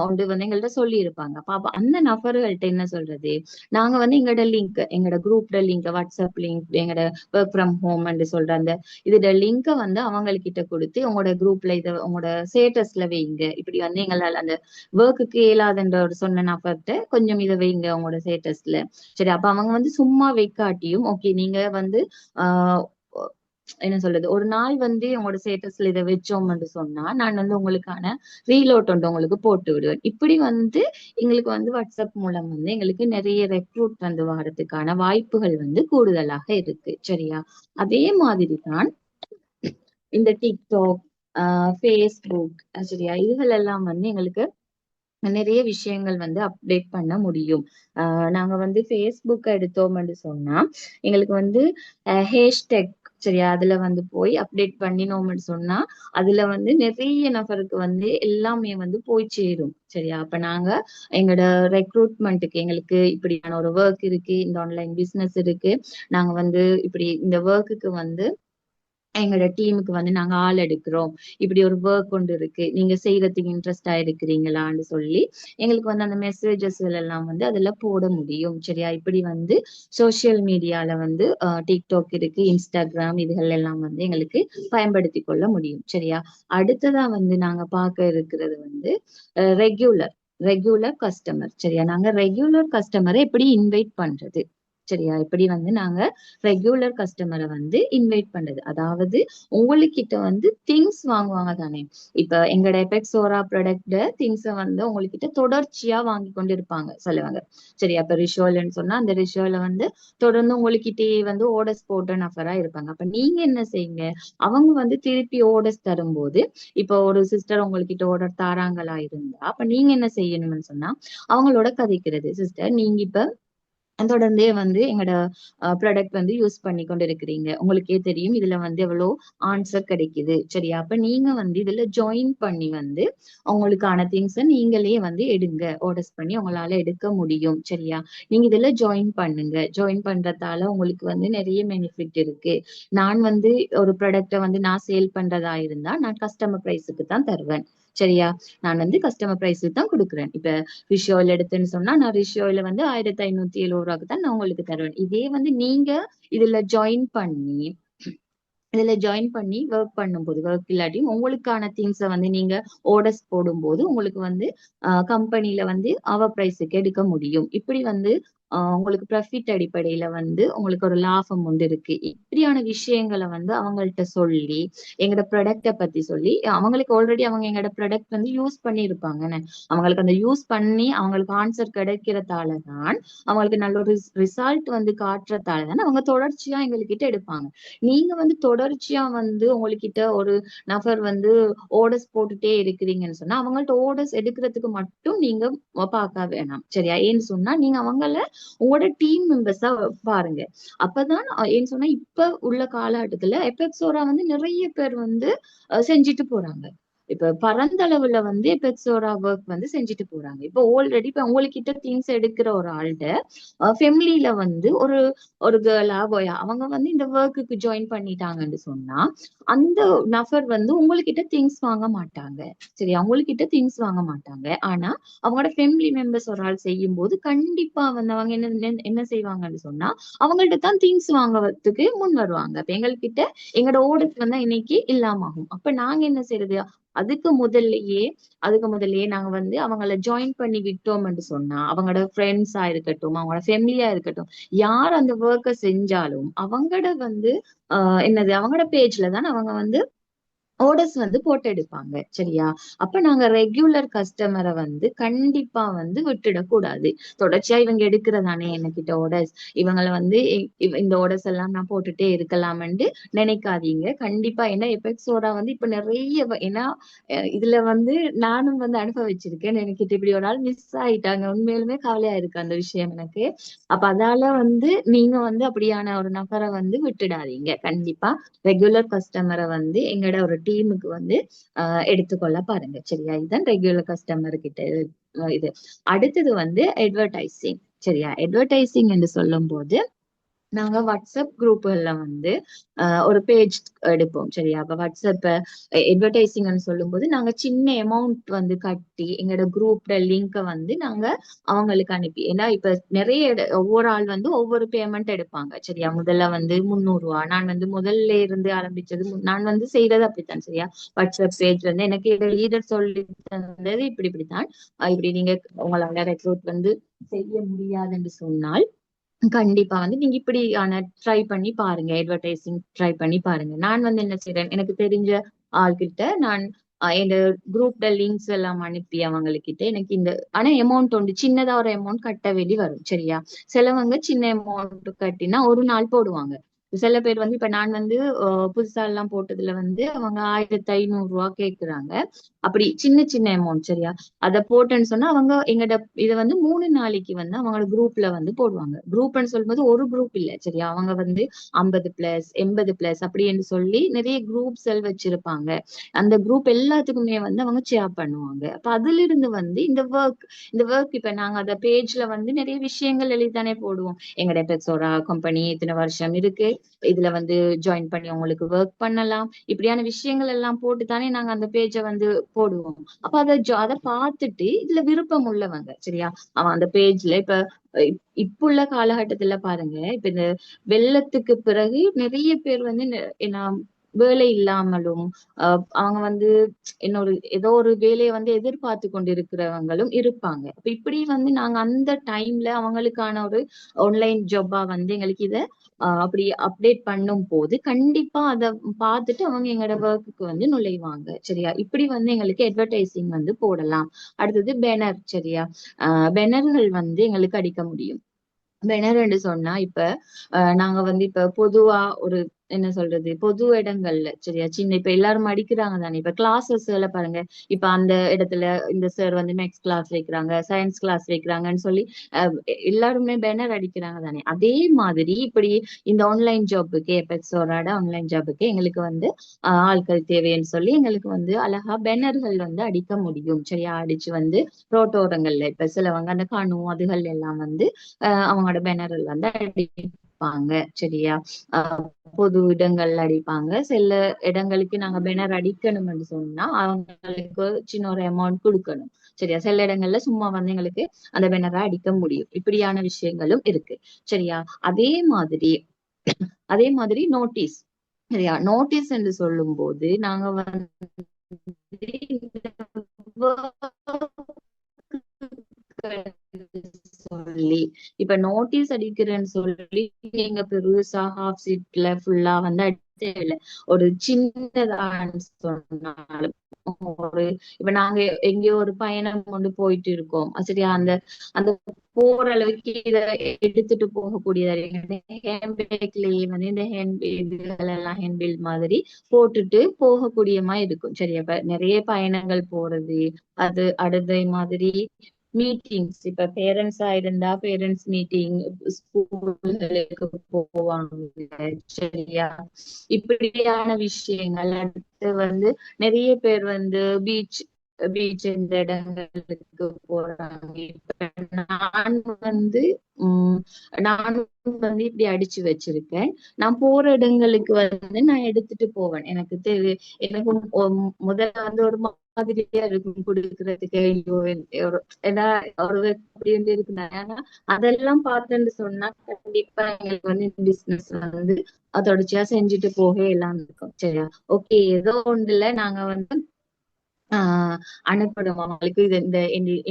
ஒன்று வந்து எங்கள்ட்ட சொல்லி இருப்பாங்க. அப்ப அந்த நபர்கள்ட்ட என்ன சொல்றது, நாங்க வந்து எங்களோட குரூப்ல லிங்க், வாட்ஸ்அப் லிங்க், எங்களோட ஒர்க் ஃப்ரம் ஹோம் சொல்ற அந்த இதோட லிங்க வந்து அவங்ககிட்ட கொடுத்து உங்களோட குரூப்ல இத உங்களோட ஸ்டேட்டஸ்ல வைங்க, இப்படி வந்து எங்களால அந்த ஒர்க்குக்கு இயலாதுன்ற ஒரு சொன்ன நபர்கிட்ட கொஞ்சம் இதை வைங்க உங்களோட ஸ்டேட்டஸ்ல. சரி? அப்ப அவங்க வந்து சும்மா வைக்காட்டியும் ஓகே நீங்க வந்து ஆஹ் என்ன சொல்றது, ஒரு நாள் வந்து உங்களோட ஸ்டேட்டஸ்ல இதை வச்சோம்னு சொன்னா நான் வந்து உங்களுக்கான ரீலோட் வந்து உங்களுக்கு போட்டு விடுவேன். இப்படி வந்து எங்களுக்கு வந்து வாட்ஸ்அப் மூலம் வந்து எங்களுக்கு நிறைய ரெக்ரூட் வந்து வர்றதுக்கான வாய்ப்புகள் வந்து கூடுதலாக இருக்கு. சரியா? அதே மாதிரி தான் இந்த டிக்டாக், ஃபேஸ்புக், சரியா, இதுகள் எல்லாம் வந்து எங்களுக்கு நிறைய விஷயங்கள் வந்து அப்டேட் பண்ண முடியும். நாங்க வந்து ஃபேஸ்புக் எடுத்தோம்னு சொன்னா எங்களுக்கு வந்து ஹேஷ்டேக், சரியா, அதுல வந்து போய் அப்டேட் பண்ணினோம்னு சொன்னா அதுல வந்து நிறைய நபருக்கு வந்து எல்லாமே வந்து போய் சேரும். சரியா? அப்ப நாங்க எங்களோட ரெக்ரூட்மெண்ட்டுக்கு எங்களுக்கு இப்படியான ஒரு ஒர்க் இருக்கு, இந்த ஆன்லைன் பிசினஸ் இருக்கு, நாங்க வந்து இப்படி இந்த ஒர்க்குக்கு வந்து எங்களோட டீமுக்கு வந்து நாங்க ஆள் எடுக்கிறோம், இப்படி ஒரு ஒர்க் கொண்டு இருக்கு, நீங்க செய்யறதுக்கு இன்ட்ரெஸ்டா இருக்கிறீங்களான்னு சொல்லி எங்களுக்கு வந்து அந்த மெசேஜஸ் எல்லாம் வந்து அதுல போட முடியும். சரியா? இப்படி வந்து சோசியல் மீடியால வந்து டிக்டாக் இருக்கு, இன்ஸ்டாகிராம், இதுகள் எல்லாம் வந்து எங்களுக்கு பயன்படுத்தி கொள்ள முடியும். சரியா? அடுத்ததா வந்து நாங்க பார்க்க இருக்கிறது வந்து ரெகுலர் ரெகுலர் கஸ்டமர். சரியா? நாங்க ரெகுலர் கஸ்டமரை எப்படி இன்வைட் பண்றது. சரியா? இப்படி வந்து நாங்க ரெகுலர் கஸ்டமரை வந்து இன்வைட் பண்றது. அதாவது உங்ககிட்ட வந்து திங்ஸ் வாங்குவாங்க தானே. இப்ப எங்களோட எபெக்ஸோரா ப்ராடக்ட் திங்ஸை வந்து உங்ககிட்ட தொடர்ச்சியா வாங்கி கொண்டு இருப்பாங்க சொல்லுவாங்க. சரியா? இப்ப ரிஷோல்னு சொன்னா அந்த ரிஷோல வந்து தொடர்ந்து உங்ககிட்டயே வந்து ஓடர்ஸ் போட்ட நபரா இருப்பாங்க. அப்ப நீங்க என்ன செய்யுங்க, அவங்க வந்து திருப்பி ஓடர்ஸ் தரும்போது, இப்போ ஒரு சிஸ்டர் உங்ககிட்ட ஓர்டர் தாராங்களா இருந்தா, அப்ப நீங்க என்ன செய்யணும்னு சொன்னா அவங்களோட கதைக்கிறது. சிஸ்டர், நீங்க இப்ப தொடர்ந்தே வந்து எங்களோட ப்ராடக்ட் வந்து யூஸ் பண்ணி கொண்டு இருக்கிறீங்க. உங்களுக்கே தெரியும் இதுல வந்து எவ்வளவு ஆன்சர் கிடைக்குது. சரியா? அப்ப நீங்க வந்து இதுல ஜாயின் பண்ணி வந்து உங்களுக்கான திங்ஸ நீங்களே வந்து எடுங்க. ஆர்டர்ஸ் பண்ணி உங்களால எடுக்க முடியும். சரியா? நீங்க இதுல ஜாயின் பண்ணுங்க. ஜாயின் பண்றதால உங்களுக்கு வந்து நிறைய பெனிஃபிட் இருக்கு. நான் வந்து ஒரு ப்ராடக்ட வந்து நான் சேல் பண்றதா இருந்தா நான் கஸ்டமர் பிரைஸுக்கு தான் தருவேன். சரியா? நான் வந்து கஸ்டமர் பிரைஸுக்கு தான் கொடுக்குறேன். இப்ப ரிஷோல் எடுத்துன்னு சொன்னா நான் ரிஷோல வந்து 1570 ரூபாய்க்கு தான் நான் உங்களுக்கு தருவேன். இதே வந்து நீங்க இதுல ஜாயின் பண்ணி ஒர்க் பண்ணும்போது, ஒர்க் இல்லாட்டியும் உங்களுக்கான திங்ஸை வந்து நீங்க ஆர்டர்ஸ் போடும்போது உங்களுக்கு வந்து கம்பெனில வந்து அவர் பிரைஸுக்கு எடுக்க முடியும். இப்படி வந்து உங்களுக்கு ப்ராஃபிட் அடிப்படையில வந்து உங்களுக்கு ஒரு லாபம் உண்டு இருக்கு. இப்படியான விஷயங்களை வந்து அவங்கள்ட்ட சொல்லி எங்களோட ப்ராடக்ட பத்தி சொல்லி அவங்களுக்கு ஆல்ரெடி அவங்க எங்களோட ப்ராடக்ட் வந்து யூஸ் பண்ணி இருப்பாங்கன்னு அவங்களுக்கு அந்த யூஸ் பண்ணி அவங்களுக்கு ஆன்சர் கிடைக்கிறதால தான் அவங்களுக்கு நல்ல ஒரு ரிசல்ட் வந்து காட்டுறதால தான் அவங்க தொடர்ச்சியா எங்ககிட்ட எடுப்பாங்க. நீங்க வந்து தொடர்ச்சியா வந்து உங்ககிட்ட ஒரு நபர் வந்து ஓடர்ஸ் போட்டுட்டே இருக்கிறீங்கன்னு சொன்னா அவங்கள்ட்ட ஓடர்ஸ் எடுக்கிறதுக்கு மட்டும் நீங்க பார்க்க வேணாம். சரியா? ஏன்னு சொன்னா நீங்க அவங்கள உங்களோட டீம் மெம்பர்ஸா பாருங்க. அப்பதான் ஏன்னு சொன்னா இப்ப உள்ள காலகட்டத்துல எபெக்ஸோரா வந்து நிறைய பேர் வந்து செஞ்சுட்டு போறாங்க. இப்ப பரந்தளவுல வந்து எபெக்ஸோரா ஒர்க் வந்து செஞ்சுட்டு போறாங்க. இப்ப ஆல்ரெடி இப்ப உங்ககிட்ட திங்ஸ் எடுக்கிற ஒரு ஆள்கிட்ட ஃபெமிலியில வந்து ஒரு ஒரு கேர்ளா பாயா அவங்க வந்து இந்த ஒர்க்குக்கு ஜாயின் பண்ணிட்டாங்கன்னு சொன்னா அந்த நபர் வந்து உங்ககிட்ட திங்ஸ் வாங்க மாட்டாங்க. சரி, அவங்ககிட்ட திங்ஸ் வாங்க மாட்டாங்க. ஆனா அவங்களோட ஃபேமிலி மெம்பர்ஸ் ஒரு ஆள் செய்யும் போது கண்டிப்பா வந்து அவங்க என்ன செய்வாங்கன்னு சொன்னா அவங்கள்ட்ட தான் திங்ஸ் வாங்குறதுக்கு முன் வருவாங்க. இப்ப எங்ககிட்ட எங்களோட ஓடர்ஸ் வந்து இன்னைக்கு இல்லாம ஆகும். அப்ப நாங்க என்ன செய்யறது, அதுக்கு முதல்லயே நாங்க வந்து அவங்கள ஜாயின் பண்ணி விட்டோம்னு சொன்னா அவங்களோட ஃப்ரெண்ட்ஸா இருக்கட்டும், அவங்களோட ஃபேமிலியா இருக்கட்டும், யார் அந்த ஒர்க்கை செஞ்சாலும் அவங்களோட வந்து என்னது அவங்களோட பேஜ்ல தான் அவங்க வந்து ஆர்டர்ஸ் வந்து போட்டு எடுப்பாங்க. சரியா? அப்ப நாங்க ரெகுலர் கஸ்டமரை வந்து கண்டிப்பா வந்து விட்டுடக்கூடாது. தொடர்ச்சியா இவங்க எடுக்கிறதானே என்கிட்ட ஆர்டர்ஸ், இவங்களை வந்து இந்த ஆர்டர்ஸ் எல்லாம் நான் போட்டுட்டே இருக்கலாம்னு நினைக்காதீங்க. கண்டிப்பா ஏன்னா எபெக்ஸோட வந்து இப்ப நிறைய ஏன்னா இதுல வந்து நானும் வந்து அனுபவிச்சிருக்கேன். எனக்கு இப்படி ஒரு ஆள் மிஸ் ஆயிட்டாங்க. உண்மையிலுமே கவலையா இருக்கு அந்த விஷயம் எனக்கு. அப்ப அதால வந்து நீங்க வந்து அப்படியான ஒரு நபரை வந்து விட்டுடாதீங்க. கண்டிப்பா ரெகுலர் கஸ்டமரை வந்து எங்களோட ஒரு டீமுக்கு வந்து எடுத்துக்கொள்ள பாருங்க. சரியா? இதுதான் ரெகுலர் கஸ்டமர் கிட்ட இது. அடுத்தது வந்து அட்வர்டைசிங். சரியா? அட்வர்டைசிங் என்று சொல்லும் போது நாங்க வாட்ஸ்அப் குரூப்ல வந்து ஒரு பேஜ் எடுப்போம். சரியா? அப்ப வாட்ஸ்அப் அட்வர்டைசிங்னு சொல்லும் போது நாங்க சின்ன அமௌண்ட் வந்து கட்டி எங்களோட குரூப்ல லிங்க வந்து நாங்க அவங்களுக்கு அனுப்பி, ஏன்னா இப்ப நிறைய ஒவ்வொரு ஆள் வந்து ஒவ்வொரு பேமெண்ட் எடுப்பாங்க. சரியா? முதல்ல வந்து 300 ரூபாய் நான் வந்து முதல்ல இருந்து ஆரம்பிச்சது நான் வந்து செய்யறது அப்படித்தான். சரியா? வாட்ஸ்அப் பேஜ் வந்து எனக்கு லீடர் சொல்லி தந்தது இப்படித்தான். இப்படி நீங்க உங்களால ரெக்ரூட் வந்து செய்ய முடியாதுன்னு சொன்னால் கண்டிப்பா வந்து நீங்க இப்படியான ட்ரை பண்ணி பாருங்க. அட்வர்டைசிங் ட்ரை பண்ணி பாருங்க. நான் வந்து என்ன செய்றேன், எனக்கு தெரிஞ்ச ஆள்கிட்ட நான் என் குரூப்ல லிங்க்ஸ் எல்லாம் அனுப்பி அவங்ககிட்ட எனக்கு இந்த ஆனா அமௌண்ட் உண்டு, சின்னதா ஒரு அமௌண்ட் கட்ட வேண்டி வரும். சரியா? சிலவங்க சின்ன அமௌண்ட் கட்டினா ஒரு நாள் போடுவாங்க. சில பேர் வந்து இப்ப நான் வந்து புதுசா எல்லாம் போட்டதுல வந்து அவங்க 1500 ரூபாய் கேக்குறாங்க. அப்படி சின்ன சின்ன அமௌண்ட். சரியா? அத போட்டேன்னு சொன்னா அவங்க எங்கட இத வந்து 3 நாளைக்கு வந்து அவங்களோட குரூப்ல வந்து போடுவாங்க. குரூப்னு சொல்லும்போது ஒரு குரூப் இல்ல. சரியா? அவங்க வந்து 50+ 80+ அப்படின்னு சொல்லி நிறைய குரூப் செல் வச்சிருப்பாங்க. அந்த குரூப் எல்லாத்துக்குமே வந்து அவங்க ஷேர் பண்ணுவாங்க. அப்ப அதுல இருந்து வந்து இந்த ஒர்க் இப்ப நாங்க அந்த பேஜ்ல வந்து நிறைய விஷயங்கள் எழுதித்தானே போடுவோம். எங்கட பெப்சோரா கம்பெனி இத்தனை வருஷம் இருக்கு, இதுல வந்து ஜாயின் பண்ணி உங்களுக்கு ஒர்க் பண்ணலாம், இப்படியான விஷயங்கள் எல்லாம் போட்டு தானே நாங்க அந்த பேஜை வந்து போடுவோம். அப்ப அதை பார்த்துட்டு இதுல விருப்பம் உள்ளவங்க, சரியா, அவன் அந்த பேஜ்ல இப்ப இப்ப உள்ள காலகட்டத்துல பாருங்க, இப்ப இந்த வெள்ளத்துக்கு பிறகு நிறைய பேர் வந்து என்ன வேலை இல்லாமலும் அவங்க வந்து ஏதோ ஒரு வேலையை வந்து எதிர்பார்த்து கொண்டிருக்கிறவங்களும் இருப்பாங்க. அப்ப இப்படி வந்து நாங்க அந்த டைம்ல அவங்களுக்கான ஒரு ஆன்லைன் ஜாப்பா வந்து எங்களுக்கு இத அப்படி அப்டேட் பண்ணும் போது கண்டிப்பா அத பார்த்துட்டு அவங்க எங்களோட ஒர்க்குக்கு வந்து நுழைவாங்க. சரியா? இப்படி வந்து எங்களுக்கு அட்வர்டைசிங் வந்து போடலாம். அடுத்தது பேனர். சரியா? பேனர்கள் வந்து எங்களுக்கு அடிக்க முடியும். பேனர்ன்னு சொன்னா இப்ப நாங்க வந்து இப்ப பொதுவா ஒரு என்ன சொல்றது, பொது இடங்கள்ல சரியா, சின்ன இப்ப எல்லாரும் அடிக்கிறாங்க தானே. இப்ப கிளாஸஸ்ல பாருங்க, இப்ப அந்த இடத்துல இந்த சார் வந்து மேக்ஸ் கிளாஸ் வைக்கிறாங்க, சயின்ஸ் கிளாஸ் வைக்கிறாங்கன்னு சொல்லி எல்லாருமே பேனர் அடிக்கிறாங்க தானே. அதே மாதிரி இப்படி இந்த ஆன்லைன் ஜாப்புக்கு, எபெக்ஸோட ஆன்லைன் ஜாப்புக்கு எங்களுக்கு வந்து ஆட்கள் தேவைன்னு சொல்லி எங்களுக்கு வந்து அழகா பேனர்கள் வந்து அடிக்க முடியும். சரியா? அடிச்சு வந்து ரோட்டோரங்கள்ல இப்ப சிலவங்க அந்த கணு அதுகள் எல்லாம் வந்து அவங்களோட பேனர்கள் வந்து அடிப்பாங்க. சரியா? ஆஹ் பொது இடங்கள்ல அடிப்பாங்க. சில இடங்களுக்கு நாங்க பேனர் அடிக்கணும்னு சொன்னா அவங்களுக்கு சின்ன ஒரு அமௌண்ட் கொடுக்கணும். சரியா? சில இடங்கள்ல சும்மா வந்து எங்களுக்கு அந்த பேனரை அடிக்க முடியும். இப்படியான விஷயங்களும் இருக்கு. சரியா? அதே மாதிரி அதே மாதிரி நோட்டீஸ். சரியா? நோட்டீஸ் என்று சொல்லும் போது நாங்க வந்து சொல்லி இப்ப நோட்டீஸ் அடிக்கிறேன்னு சொல்லி நீங்க பெருசா ஹாஃப் சீட்ல ஃபுல்லா வந்து அடிச்சே இல்லை. ஒரு சின்னதான்னு சொன்னாலும் ஒரு இப்ப நாங்க எங்கேயோ ஒரு பயணம் கொண்டு போயிட்டு இருக்கோம். சரியா? அந்த அந்த போற அளவுக்கு இத எடுத்துட்டு போகக்கூடியது ஹேண்ட்பேக்லயே வந்து இந்த ஹேண்ட் இதுகள் எல்லாம் ஹேண்ட்பில் மாதிரி போட்டுட்டு போகக்கூடியமா இருக்கும். சரியா? இப்ப நிறைய பயணங்கள் போறது, அது அடுத்த மாதிரி மீட்டிங்ஸ், இப்ப பேரண்ட்ஸா இருந்தா பேரண்ட்ஸ் மீட்டிங், ஸ்கூல்களுக்கு போவாங்க. சரியா? இப்படியான விஷயங்கள். அடுத்து வந்து நிறைய பேர் வந்து பீச் இந்த இடங்களுக்கு போறாங்க. இப்ப நான் வந்து உம் நானும் வந்து இப்படி அடிச்சு வச்சிருக்கேன். நான் போற இடங்களுக்கு வந்து நான் எடுத்துட்டு போவேன். எனக்கு எனக்கு முதல்ல வந்து ஒரு மாதிரியா இருக்கும் கொடுக்கறதுக்கு. ஐயோ ஏன்னா ஒரு அப்படி வந்து இருக்குனாங்க. ஆனா அதெல்லாம் பார்த்தேன்னு சொன்னா கண்டிப்பா எங்களுக்கு வந்து பிசினஸ் வந்து தொடர்ச்சியா செஞ்சுட்டு போக எல்லாம் இருக்கும். சரியா? ஓகே, ஏதோ ஒன்றுல நாங்க வந்து ஆஹ் அனுப்பணும் அவங்களுக்கு. இந்த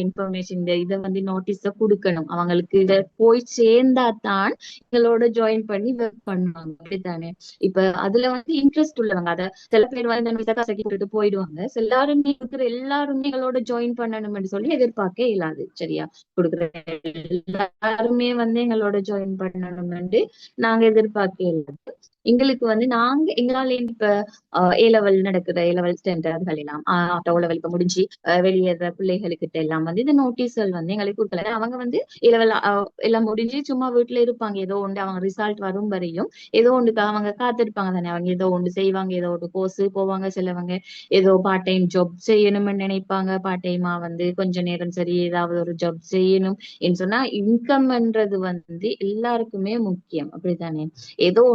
இன்ஃபர்மேஷன் இந்த இதை வந்து நோட்டீஸ கொடுக்கணும் அவங்களுக்கு. இத போய் சேர்ந்தா தான் எங்களோட ஜாயின் பண்ணி ஒர்க் பண்ணுவாங்க. அப்படித்தானே? இப்ப அதுல வந்து இன்ட்ரெஸ்ட் உள்ளவங்க அத சில பேர் வந்து இந்த கசக்கி விட்டுட்டு போயிடுவாங்க. எல்லாருமே இருக்கிற எல்லாருமே எங்களோட ஜாயின் பண்ணணும்னு சொல்லி எதிர்பார்க்க இயலாது. சரியா? கொடுக்குற எல்லாருமே வந்து எங்களோட ஜாயின் பண்ணணும்னு நாங்க எதிர்பார்க்க இயலாது. எங்களுக்கு வந்து நாங்க எங்களால இப்ப ஏ லெவல் நடக்குது, ஏ லெவல் ஸ்டாண்டர்ட்கள் எல்லாம் ஆஃப்டர் ஓ லெவல் இப்ப முடிஞ்சு வெளியேற பிள்ளைகளுக்கிட்ட எல்லாம் வந்து இந்த நோட்டீஸ்கள் வந்து எங்களுக்கு கொடுக்கல. அவங்க வந்து ஏ லெவல் எல்லாம் முடிஞ்சு சும்மா வீட்டுல இருப்பாங்க. ஏதோ ஒன்று அவங்க ரிசல்ட் வரும் வரையும் ஏதோ ஒன்றுக்கு அவங்க காத்திருப்பாங்க தானே. அவங்க ஏதோ ஒன்று செய்வாங்க, ஏதோ ஒரு கோர்ஸ் போவாங்க. சிலவங்க ஏதோ பார்ட் டைம் ஜாப் செய்யணும்னு நினைப்பாங்க. பார்ட் டைமா வந்து கொஞ்ச நேரம் சரி ஏதாவது ஒரு ஜாப் செய்யணும் என்று சொன்னா இன்கம்ன்றது வந்து எல்லாருக்குமே முக்கியம். அப்படித்தானே? ஏதோ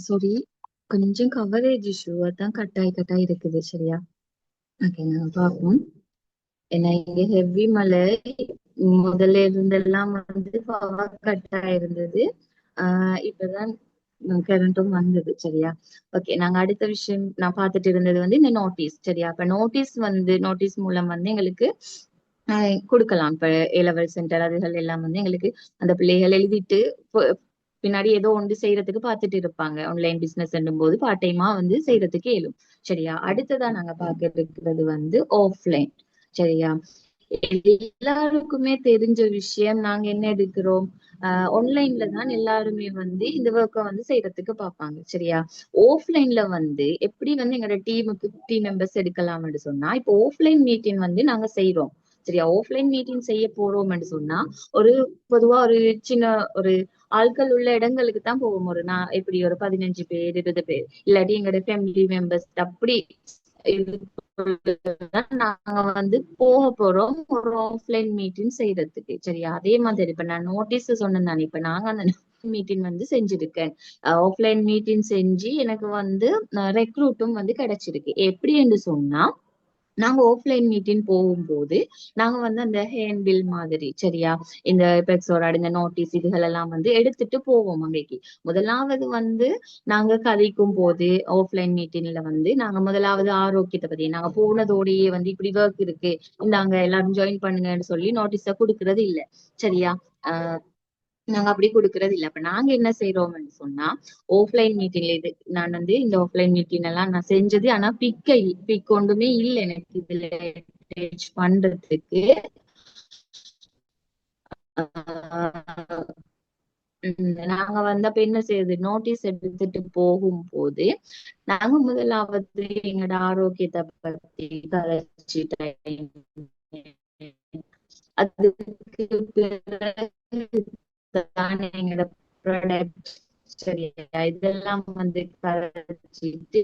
சாரி, கொஞ்சம் கவரேஜ் இஷ்யூ தான் கட்டாய் இருக்குது. சரியா? ஓகே, நாங்க பார்ப்போம். ஏன்னா இங்க ஹெவி மழை முதல்ல இருந்தெல்லாம் வந்து பவர் கட் ஆயிருந்தது. இப்பதான் கரண்ட்டும் வந்தது. சரியா? ஓகே, நாங்க அடுத்த விஷயம் நான் பார்த்துட்டு இருந்தது வந்து இந்த நோட்டீஸ். சரியா? இப்ப நோட்டீஸ் மூலம் வந்து எங்களுக்கு கொடுக்கலாம். இப்ப ஏ லெவல் சென்டர் அதுகள் எல்லாம் வந்து எங்களுக்கு அந்த பிள்ளைகள் எழுதிட்டு பின்னாடி ஏதோ ஒன்று செய்யறதுக்கு பார்த்துட்டு இருப்பாங்க. ஆன்லைன் பிசினஸ் போது பார்ட் டைமா வந்து செய்யறதுக்கு இயலும். சரியா? அடுத்ததா நாங்க பார்க்க இருக்கிறது வந்து ஆஃப்லைன். சரியா? எல்லாருக்குமே தெரிஞ்ச விஷயம். நாங்க என்ன எடுக்கிறோம், ஆன்லைன்ல தான் எல்லாருமே வந்து இந்த ஒர்க்கை வந்து செய்யறதுக்கு பார்ப்பாங்க. சரியா? ஆஃப்லைன்ல வந்து எப்படி வந்து எங்களோட டீமுக்கு 50 மெம்பர்ஸ் எடுக்கலாம்னு சொன்னா, இப்போ ஆஃப்லைன் மீட்டிங் வந்து நாங்க செய்யறோம். சரியா. ஆஃப்லைன் மீட்டிங் செய்ய போறோம்னு சொன்னா ஒரு பொதுவா ஒரு சின்ன ஒரு ஆட்கள் உள்ள இடங்களுக்கு தான் போவோம். ஒரு நான் எப்படி ஒரு 15 பேர் 20 பேர் இல்லாட்டி எங்களோட ஃபேமிலி மெம்பர்ஸ் அப்படி நாங்க வந்து போக போறோம் ஒரு ஆஃப்லைன் மீட்டிங் செய்யறதுக்கு. சரியா. அதே மாதிரி இப்ப நான் நோட்டீஸ் சொன்னேன் தானே, இப்ப நாங்க அந்த மீட்டிங் வந்து செஞ்சிருக்கேன். ஆஃப்லைன் மீட்டிங் செஞ்சு எனக்கு வந்து ரெக்ரூட்டும் வந்து கிடைச்சிருக்கு. எப்படி என்று சொன்னா, நாங்க ஆஃப்லைன் மீட்டிங் போகும்போது நாங்க வந்து அந்த ஹேண்ட்பில் மாதிரி, சரியா, இந்த பெப்சோட இந்த நோட்டீஸ் இதுகள் எல்லாம் வந்து எடுத்துட்டு போவோம் அன்றைக்கு. முதலாவது வந்து நாங்க கதைக்கும் போது ஆஃப்லைன் மீட்டிங்ல வந்து நாங்க முதலாவது ஆரோக்கியத்தை பத்தி நாங்க போனதோடயே வந்து இப்படி ஒர்க் இருக்கு, இந்தாங்க எல்லாரும் ஜாயின் பண்ணுங்கன்னு சொல்லி நோட்டீஸ கொடுக்கறது இல்ல. சரியா. ஆஹ் நாங்க அப்படி கொடுக்கறது இல்ல. அப்ப நாங்க என்ன செய்யறோம்னு சொன்னா, ஆஃப்லைன் மீட்டிங்ல இது நான் வந்து இந்த ஆஃப்லைன் மீட்டிங் எல்லாம் நான் செஞ்சது. ஆனா பிக் ஒன்றுமே இல்ல எனக்கு இதுல attach பண்றதுக்கு. ஆஹ் நாங்க வந்து அப்ப என்ன செய்யுது, நோட்டீஸ் எடுத்துட்டு போகும்போது நாங்க முதலாவது எங்களோட ஆரோக்கியத்தை பத்தி கதைச்சிட்டேன். அதுக்கு பிறகு தானே எங்களோட ப்ராடக்ட், சரியா, இதெல்லாம் வந்து கரைச்சிட்டு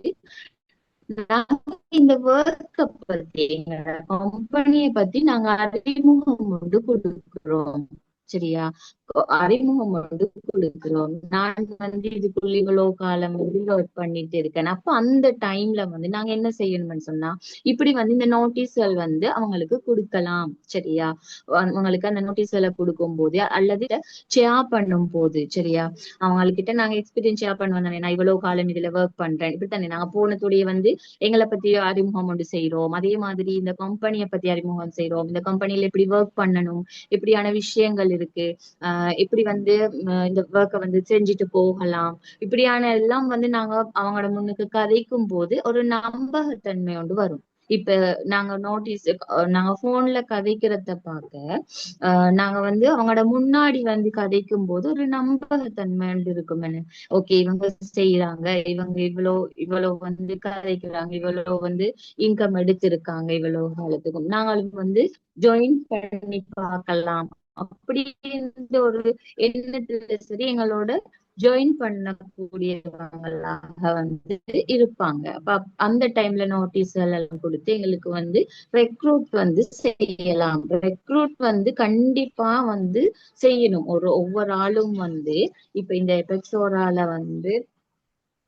நாங்க இந்த ஒர்க்க பத்தி எங்களோட கம்பெனியை பத்தி நாங்க அறிமுகம் வந்து கொடுக்கிறோம். சரியா. அறிமுகம் வந்து கொடுக்கிறோம். நான் வந்து இதுக்குள்ள இவ்வளவு காலம் வந்து ஒர்க் பண்ணிட்டு இருக்கேன். அப்ப அந்த டைம்ல வந்து நாங்க என்ன செய்யணும்னு சொன்னா, இப்படி வந்து இந்த நோட்டீஸ்கள் வந்து அவங்களுக்கு கொடுக்கலாம். சரியா. அவங்களுக்கு அந்த நோட்டீஸ்களை கொடுக்கும் போது அல்லது ஷேர் பண்ணும் போது, சரியா, அவங்ககிட்ட நாங்க எக்ஸ்பீரியன்ஸ் ஷேர் பண்ணுவோம் தானே, நான் இவ்வளவு காலம் இதுல ஒர்க் பண்றேன் இப்படித்தானே, நாங்க போனதுடைய வந்து எங்களை பத்தி அறிமுகம் ஒன்று செய்யறோம். அதே மாதிரி இந்த கம்பெனியை பத்தி அறிமுகம் செய்யறோம். இந்த கம்பெனில எப்படி ஒர்க் பண்ணணும், எப்படியான விஷயங்கள் இருக்கு, எப்படி வந்து இந்த ஒர்க்கை வந்து செஞ்சுட்டு போகலாம், இப்படியான எல்லாம் வந்து நாங்க அவங்களோட முன்னுக்கு கதைக்கும் போது ஒரு நம்பகத்தன்மை ஒன்று வரும். இப்ப நாங்க நோட்டீஸ் நாங்க போன்ல கதைக்கிறத பார்க்க நாங்க வந்து அவங்களோட முன்னாடி வந்து கதைக்கும் போது ஒரு நம்பகத்தன்மை இருக்கும். ஓகே, இவங்க செய்யறாங்க, இவங்க இவ்வளவு இவ்வளவு வந்து கதைக்கிறாங்க, இவ்வளவு வந்து இன்கம் எடுத்திருக்காங்க, இவ்வளவு காலத்துக்கும் நாங்களும் வந்து ஜாயின் பண்ணி பார்க்கலாம் அப்படி ஒரு எண்ணத்துல சரி எங்களோட ஜாயின் பண்ணக்கூடியவங்களாக வந்து இருப்பாங்க. அப்ப அந்த டைம்ல நோட்டீஸ்கள் எல்லாம் கொடுத்து எங்களுக்கு வந்து ரெக்ரூட் வந்து செய்யலாம். ரெக்ரூட் வந்து கண்டிப்பா வந்து செய்யணும். ஒவ்வொரு ஆளும் வந்து இப்ப இந்த எபெக்சோரால வந்து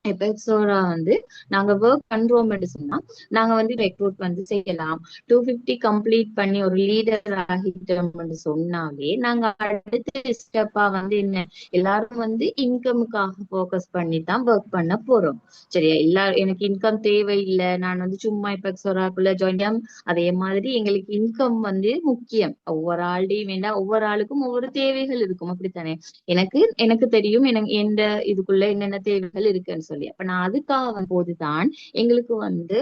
எபெக்சோரா வந்து நாங்க ஒர்க் பண்றோம் சொன்னா நாங்க வந்து ரெக்ரூட் வந்து செய்யலாம். 250 கம்ப்ளீட் பண்ணி ஒரு லீடர் ஆகிட்டோம்னு சொன்னாலே நாங்க அடுத்த ஸ்டெப்பா வந்து என்ன, எல்லாரும் வந்து இன்கமுக்காக போக்கஸ் பண்ணி தான் ஒர்க் பண்ண போறோம். சரியா. எனக்கு இன்கம் தேவையில்லை, நான் வந்து சும்மா எபெக்சோராக்குள்ள ஜாயின், அதே மாதிரி எங்களுக்கு இன்கம் வந்து முக்கியம். ஒவ்வொரு ஆள்டையும் வேண்டாம், ஒவ்வொரு ஆளுக்கும் ஒவ்வொரு தேவைகள் இருக்கும். அப்படித்தானே. எனக்கு எனக்கு தெரியும் எனக்கு எந்த இதுக்குள்ள என்னென்ன தேவைகள் இருக்குன்னு சொல்லி. அப்ப நான் அதுக்காக போதுதான் எங்களுக்கு வந்து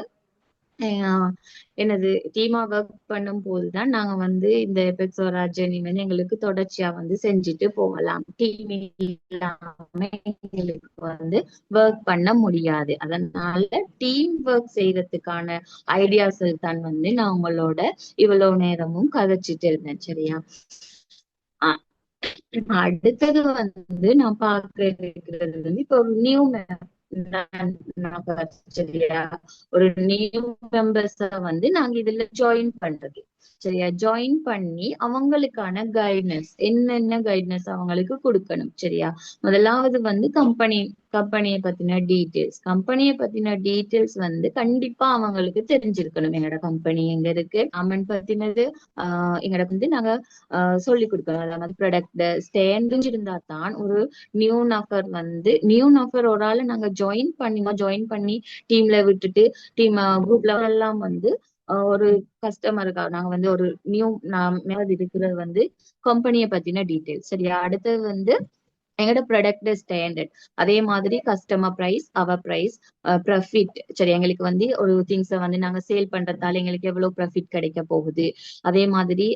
என்னது டீமா ஒர்க் பண்ணும் போதுதான் நாங்க வந்து இந்த எபெக்சோரா ஜெர்னி வந்து எங்களுக்கு தொடர்ச்சியா வந்து செஞ்சுட்டு போகலாம். டீம் இல்லாம எங்களுக்கு வந்து ஒர்க் பண்ண முடியாது. அதனால டீம் ஒர்க் செய்யறதுக்கான ஐடியாஸ் தான் வந்து நான் உங்களோட இவ்வளவு நேரமும் கதைச்சிட்டு இருந்தேன். சரியா. அடுத்தது வந்து நான் பார்க்க இருக்கிறது வந்து இப்ப ஒரு நியூ சரியா, ஒரு நியூ மெம்பர்ஸ வந்து நாங்க இதுல ஜாயின் பண்றது. சரியா. ஜாயின் பண்ணி அவங்களுக்கான கைட்னஸ் என்னென்ன கைட்னஸ் அவங்களுக்கு கொடுக்கணும். சரியா. முதலாவது வந்து கம்பெனியை பத்தின டீட்டெயில்ஸ். கம்பெனியை பத்தின டீட்டெயில்ஸ் வந்து கண்டிப்பா அவங்களுக்கு தெரிஞ்சிருக்கணும். எங்களோட கம்பெனி எங்க இருக்கு, அமன் பத்தினது எங்களோட வந்து நாங்க சொல்லி கொடுக்கணும். அதாவது ப்ராடக்ட் ஸ்டேண்ட் இருந்தா தான் ஒரு நியூ நபர் ஒரு ஆளை நாங்க ஜாயின் பண்ணி டீம்ல விட்டுட்டு டீம் குரூப்ல எல்லாம் வந்து ஒரு கஸ்டமருக்கா நாங்க வந்து ஒரு நியூ இருக்கிறது வந்து கம்பெனியை பத்தின டீட்டெயில்ஸ். சரியா. அடுத்தது வந்து எங்களோட ப்ராடக்ட் ஸ்டாண்டர்ட், அதே மாதிரி கஸ்டமர் பிரைஸ், அவர் பிரைஸ், ப்ராஃபிட். சரி. எங்களுக்கு வந்து ஒரு திங்ஸை வந்து நாங்க சேல் பண்றதால எங்களுக்கு எவ்வளவு ப்ராஃபிட் கிடைக்க போகுது, அதே மாதிரி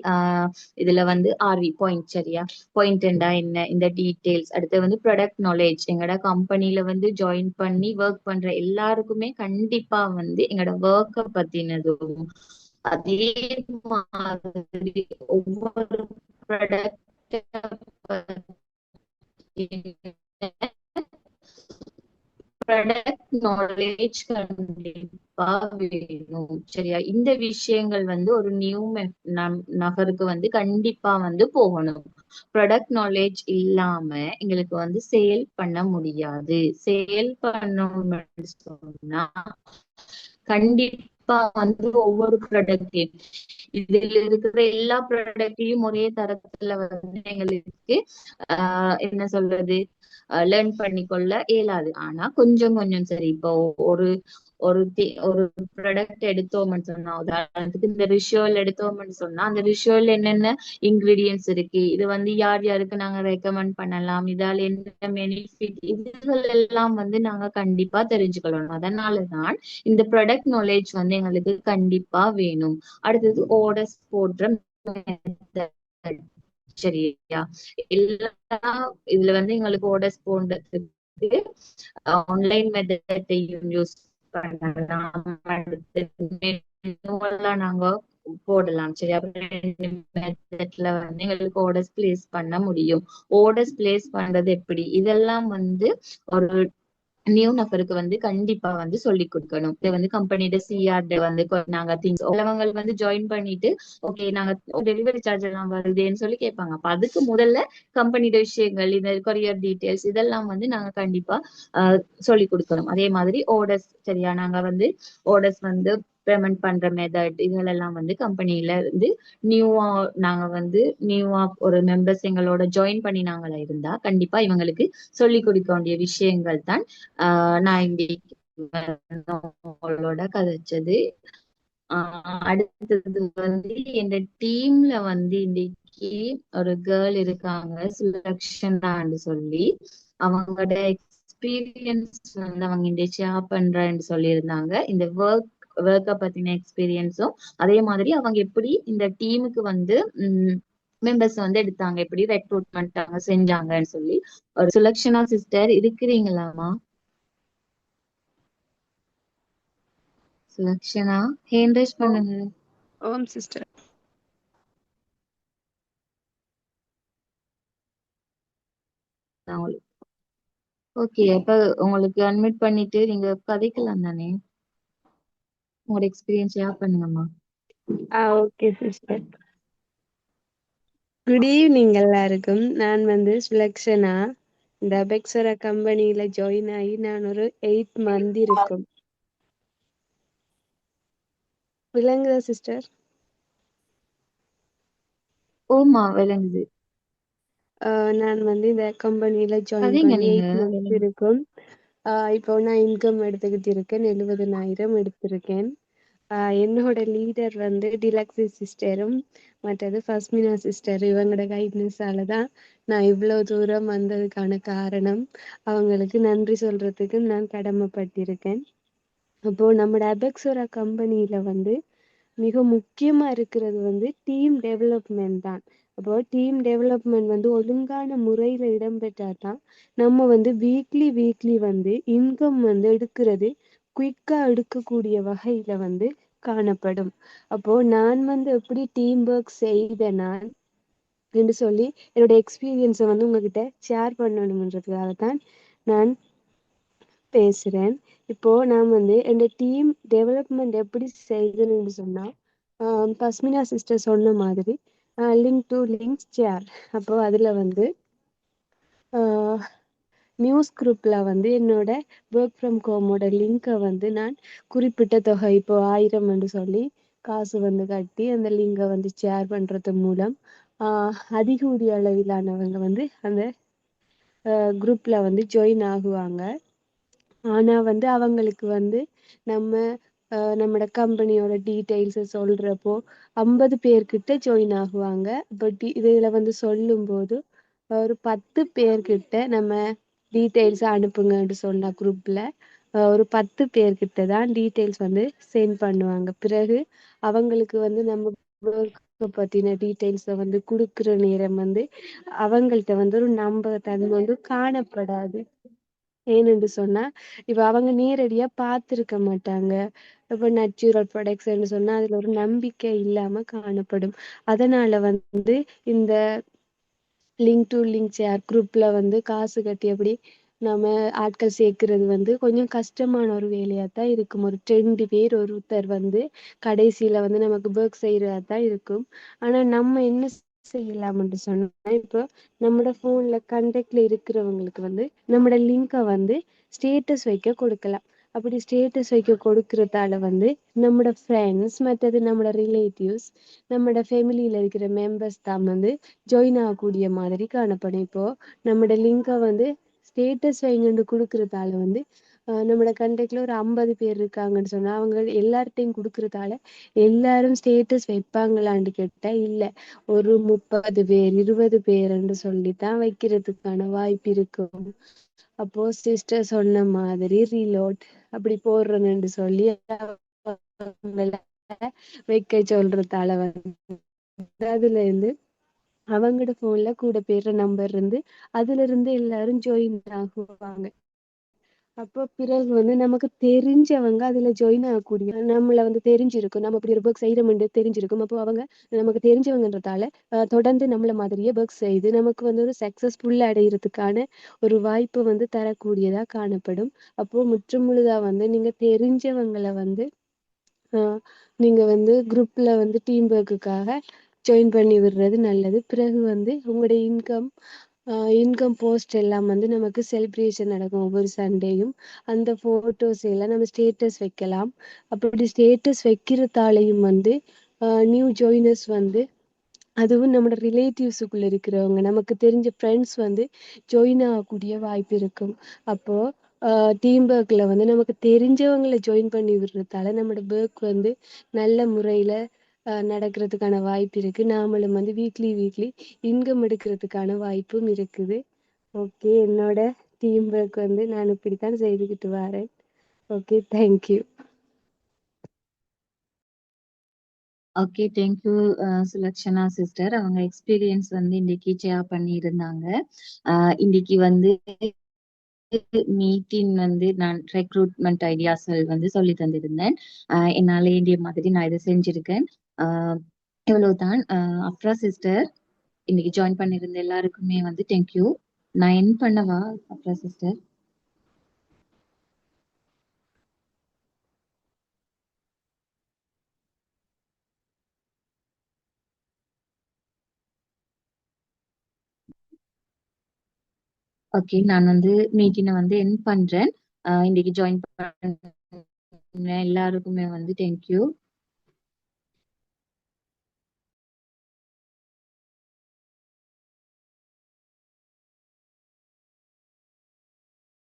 இதுல வந்து ஆர்வி பாயிண்ட். சரியா. பாயிண்ட் என்ன, இந்த டீட்டெயில்ஸ். அடுத்து வந்து ப்ராடக்ட் நாலேஜ். எங்களோட கம்பெனில வந்து ஜாயின் பண்ணி ஒர்க் பண்ற எல்லாருக்குமே கண்டிப்பா வந்து எங்களோட ஒர்க்கை பத்தினதும் அதே மாதிரி ஒவ்வொரு ப்ராடக்ட் ப்ராடக்ட் நாலேஜ் கண்டிப்பா வேணும். சரியா? இந்த விஷயங்கள் வந்து ஒரு நியூ நபருக்கு வந்து கண்டிப்பா வந்து போகணும். ப்ராடக்ட் நாலேஜ் இல்லாம எங்களுக்கு வந்து சேல் பண்ண முடியாது. சேல் பண்ணணும்னு சொன்னா கண்டிப்பா வந்து ஒவ்வொரு ப்ராடக்டையும் இதுல இருக்கிற எல்லா ப்ராடக்டையும் ஒரே தரத்துல வந்து எங்களுக்கு என்ன சொல்றது லேர்ன் பண்ணிக்கொள்ள இயலாது. ஆனா கொஞ்சம் கொஞ்சம் சரி. இப்போ ஒரு ஒரு ப்ராடக்ட் எடுத்தோம்னு சொன்னா, உதாரணத்துக்கு இந்த ரிஷுவல் எடுத்தோம்னு சொன்னா அந்த ரிஷுவல் என்னென்ன இன்கிரீடியன்ஸ் இருக்கு, இது வந்து யார் யாருக்கு நாங்க ரெக்கமெண்ட் பண்ணலாம், இதால என்ன பெனிஃபிட், இதுகள் எல்லாம் வந்து நாங்க கண்டிப்பா தெரிஞ்சுக்கணும். அதனாலதான் இந்த ப்ராடக்ட் நாலேஜ் வந்து எங்களுக்கு கண்டிப்பா வேணும். அடுத்தது ஓடர்ஸ் போடுற method. சரியா? எல்லா இதுல வந்து எங்களுக்கு ஓடர்ஸ் போடுறதுக்கு ஆன்லைன் மெத்தடையும் யூஸ் பண்ணலாம். அடுத்து menu எல்லாம் நாங்க போடலாம். சரியா? மெத்தட்ல வந்து எங்களுக்கு ஓடர்ஸ் பிளேஸ் பண்ண முடியும். ஓடர்ஸ் பிளேஸ் பண்றது எப்படி, இதெல்லாம் வந்து ஒரு நியூ நபருக்கு வந்து கண்டிப்பா வந்து சொல்லி கொடுக்கணும். இதை வந்து கம்பெனியோட சிஆர் வந்து நாங்க திங்ஸ் உள்ளவங்க வந்து ஜாயின் பண்ணிட்டு ஓகே நாங்க டெலிவரி சார்ஜ் எல்லாம் வருதுன்னு சொல்லி கேட்பாங்க. அப்ப அதுக்கு முதல்ல கம்பெனியோட விஷயங்கள், இந்த கொரியர் டீடைல்ஸ் இதெல்லாம் வந்து நாங்க கண்டிப்பா ஆஹ் சொல்லி கொடுக்கணும். அதே மாதிரி ஓடர்ஸ், சரியா? நாங்க வந்து ஓடர்ஸ் வந்து பேமெண்ட் பண்ற மெத்தட் இதெல்லாம் வந்து கம்பெனில இருந்து நியூவா நாங்க வந்து நியூவா ஒரு மெம்பர்ஸ் எங்களோட ஜாயின் பண்ணி நாங்களா இருந்தா கண்டிப்பா இவங்களுக்கு சொல்லி கொடுக்க வேண்டிய விஷயங்கள் தான் நான் இன்னைக்கு உங்களோட கதைச்சது. அடுத்தது வந்து எங்க டீம்ல வந்து இன்னைக்கு ஒரு கேர்ள் இருக்காங்க சுலக்ஷனான்னு சொல்லி. அவங்களோட எக்ஸ்பீரியன்ஸ் வந்து அவங்க இந்த ஷேர் பண்றேன்னு சொல்லியிருந்தாங்க. இந்த ஒர்க்கை பத்தின எக்ஸ்பீரியன்ஸும் அதே மாதிரி அவங்க எப்படி இந்த டீமுக்கு வந்து மெம்பர்ஸ் வந்து எடுத்தாங்க, எப்படி ரெக்ரூட்மெண்ட் செஞ்சாங்கன்னு சொல்லி. ஒரு சுலக்ஷனா சிஸ்டர் இருக்கிறீங்களாமா? சுலக்ஷனா ஹேண்ட் ரைஸ் ஓம் பண்ணுங்க. ஓம் சிஸ்டர். ஓகே, அப்ப உங்களுக்கு அட்மிட் பண்ணிட்டு நீங்க கதைக்கலாம் தானே? உங்களோட எக்ஸ்பீரியன்ஸ் ஷேர் பண்ணுங்கம்மா. Okay sister. குட் ஈவினிங் எல்லாருக்கும். நான் வந்து சுலக்ஷனா. இந்த அபெக்ஸரா கம்பெனியில ஜாயின் ஆகி நான் ஒரு 8 மந்த் இருக்கும். விளங்குதா சிஸ்டர்? ஓமா விளங்குது. நான் வந்து இந்த கம்பெனியில ஜாயின் கதைங்க பண்ணி நீங்க 8 மந்த் விளங்கு. இருக்கும். இப்போ நான் இன்கம் எடுத்துக்கிட்டு இருக்கேன். 70,000 எடுத்திருக்கேன். என்னோட லீடர் வந்து டிலக்ஸி சிஸ்டரும் மற்றது ஃபஸ்மினா சிஸ்டர். இவங்களோட கைட்னஸால தான் நான் இவ்வளோ தூரம் வந்ததுக்கான காரணம். அவங்களுக்கு நன்றி சொல்றதுக்கு நான் கடமைப்பட்டிருக்கேன். அப்போ நம்மளோட அபெக்ஸோரா கம்பெனியில வந்து மிக முக்கியமா இருக்கிறது வந்து டீம் டெவலப்மெண்ட் தான். அப்போ டீம் டெவலப்மெண்ட் வந்து ஒழுங்கான முறையில இடம்பெற்றாதான் நம்ம வந்து வீக்லி வந்து இன்கம் வந்து எடுக்கிறது குயிக்கா எடுக்கக்கூடிய வகையில வந்து காணப்படும். அப்போ நான் வந்து எப்படி டீம் ஒர்க் செய்தேன் நான் என்று சொல்லி என்னோட எக்ஸ்பீரியன்ஸை வந்து உங்ககிட்ட ஷேர் பண்ணணுன்றதுக்காக தான் நான் பேசுறேன். இப்போ நான் வந்து இந்த டீம் டெவலப்மெண்ட் எப்படி செய்தேன்னு சொன்னா, பஸ்மினா சிஸ்டர் சொன்ன மாதிரி லிங்க் டு லிங்க்ஸ் ஷேர். அப்போ அதுல வந்து நியூஸ் குரூப்ல வந்து என்னோட ஒர்க் ஃப்ரம் ஹோமோட லிங்கை வந்து நான் குறிப்பிட்ட தொகை இப்போ 1000 என்று சொல்லி காசு வந்து கட்டி அந்த லிங்கை வந்து ஷேர் பண்றது மூலம் அதிகூடிய அளவிலானவங்க வந்து அந்த குரூப்ல வந்து ஜாயின் ஆகுவாங்க. ஆனா வந்து அவங்களுக்கு வந்து நம்ம நம்மளோட கம்பெனியோட டீட்டெயில்ஸை சொல்றப்போ 50 பேர்கிட்ட ஜாயின் ஆகுவாங்க. பட் இதுல வந்து சொல்லும் போது ஒரு 10 பேர்கிட்ட நம்ம டீட்டெயில்ஸ் அனுப்புங்கன்னு சொன்ன குரூப்ல ஒரு 10 பேர்கிட்ட தான் டீட்டெயில்ஸ் வந்து சென்ட் பண்ணுவாங்க. பிறகு அவங்களுக்கு வந்து நம்ம பத்தின டீட்டெயில்ஸை வந்து கொடுக்குற நேரம் வந்து அவங்கள்ட்ட வந்து ஒரு நம்பகத்தன்மை வந்து காணப்படாது. ஏனென்று சொன்னா இப்ப அவங்க நேரடியா பார்த்திருக்க மாட்டாங்க. இப்ப நேச்சுரல் ப்ரொடக்ட்ஸ்ன்னு சொன்னா அதுல ஒரு நம்பிக்கை இல்லாம காணப்படும். அதனால வந்து இந்த லிங்க் டு லிங்க் ஷேர் குரூப்ல வந்து காசு கட்டி அப்படி நம்ம ஆட்கள் சேர்க்கிறது வந்து கொஞ்சம் கஷ்டமான ஒரு வேலையா தான் இருக்கும். ஒரு 2 பேர் ஒருத்தர் வந்து கடைசியில வந்து நமக்கு ஒர்க் செய்யறதா தான் இருக்கும். ஆனா நம்ம என்ன செய்யலாம்னு சொன்னா இப்போ நம்மளோட போன்ல கண்டெக்ட்ல இருக்கிறவங்களுக்கு வந்து நம்மளோட லிங்கை வந்து ஸ்டேட்டஸ் வைக்க கொடுக்கலாம். அப்படி ஸ்டேட்டஸ் வைக்க கொடுக்கறதால வந்து நம்மளோட ஃப்ரெண்ட்ஸ் மற்றது நம்மளோட ரிலேட்டிவ்ஸ் நம்மளோட ஃபேமிலியில இருக்கிற மெம்பர்ஸ் தான் வந்து ஜாயின் ஆகக்கூடிய மாதிரி காணப்படும். இப்போ நம்மளோட லிங்கை வந்து ஸ்டேட்டஸ் வைங்கன்னு கொடுக்கறதால வந்து நம்மளோட கண்டெக்ட்ல ஒரு 50 பேர் இருக்காங்கன்னு சொன்னா அவங்க எல்லார்ட்டையும் கொடுக்கறதால எல்லாரும் ஸ்டேட்டஸ் வைப்பாங்களான்னு கேட்டா இல்ல. ஒரு 30 பேர் 20 பேருன்னு சொல்லித்தான் வைக்கிறதுக்கான வாய்ப்பு இருக்கும். அப்போ சிஸ்டர் சொன்ன மாதிரி ரீலோட் அப்படி போடுறேன்னு சொல்லி அவங்கள வைக்க சொல்றதால வந்து அதுல இருந்து அவங்களோட போன்ல கூட பேர்ற நம்பர் இருந்து அதுல இருந்து எல்லாரும் ஜாயின் ஆகுவாங்க. அப்போ பிறகு வந்து நமக்கு தெரிஞ்சவங்க அதுல ஜாயின் ஆகக்கூடிய நம்மள வந்து தெரிஞ்சிருக்கும். நம்ம இப்படி ஒரு ஒர்க் செய்யறோம்னு தெரிஞ்சிருக்கும். அப்போ அவங்க நமக்கு தெரிஞ்சவங்கன்றதால தொடர்ந்து நம்மள மாதிரியே ஒர்க் செய்து நமக்கு வந்து ஒரு சக்சஸ்ஃபுல் அடையிறதுக்கான ஒரு வாய்ப்பு வந்து தரக்கூடியதா காணப்படும். அப்போ முற்றுமுழுதா வந்து நீங்க தெரிஞ்சவங்களை வந்து நீங்க வந்து குரூப்ல வந்து டீம் ஒர்க்குக்காக ஜாயின் பண்ணி விடுறது நல்லது. பிறகு வந்து உங்களுடைய இன்கம் போஸ்ட் எல்லாம் வந்து நமக்கு செலிப்ரேஷன் நடக்கும் ஒவ்வொரு சண்டேயும். அந்த போட்டோஸ் எல்லாம் நம்ம ஸ்டேட்டஸ் வைக்கலாம். அப்படி ஸ்டேட்டஸ் வைக்கிறதாலையும் வந்து நியூ ஜாயினர்ஸ் வந்து அதுவும் நம்மளோட ரிலேட்டிவ்ஸுக்குள்ள இருக்கிறவங்க நமக்கு தெரிஞ்ச ஃப்ரெண்ட்ஸ் வந்து ஜாயின் ஆகக்கூடிய வாய்ப்பு இருக்கும். அப்போ டீம் ஒர்க்ல வந்து நமக்கு தெரிஞ்சவங்களை ஜாயின் பண்ணி விடுறதால நம்மளோட ஒர்க் வந்து நல்ல முறையில நடக்கிறதுக்கான வாய்ப்பு இருக்கு. நாமளும் வந்து வீக்லி இன்கம் எடுக்கிறதுக்கான வாய்ப்பும் இருக்குது. ஓகே, என்னோட டீம் ஒர்க் வந்து நான் இப்படித்தான் செய்துக்கிட்டு வரேன். Okay, thank you. Okay, thank you Sulakshana sister. அவங்க எக்ஸ்பீரியன்ஸ் வந்து இன்னைக்கு ஷேர் பண்ணியிருந்தாங்க. இன்னைக்கு வந்து மீட்டிங் வந்து நான் ரெக்ரூட்மெண்ட் ஐடியாஸ்கள் வந்து சொல்லி தந்திருந்தேன். என்னால வேண்டிய மாதிரி நான் இதை செஞ்சிருக்கேன். இவ்வளவுதான். அப்ரா சிஸ்டர், இன்னைக்கு ஜாயின் பண்ணிருந்த எல்லாருக்குமே வந்து தேங்க்யூ. நான் என் பண்ணவா அப்ரா சிஸ்டர்? ஓகே, நான் வந்து மீட்டிங்கை வந்து என் பண்றேன். இன்னைக்கு ஜாயின் பண்ண எல்லாருக்குமே வந்து தேங்க்யூ.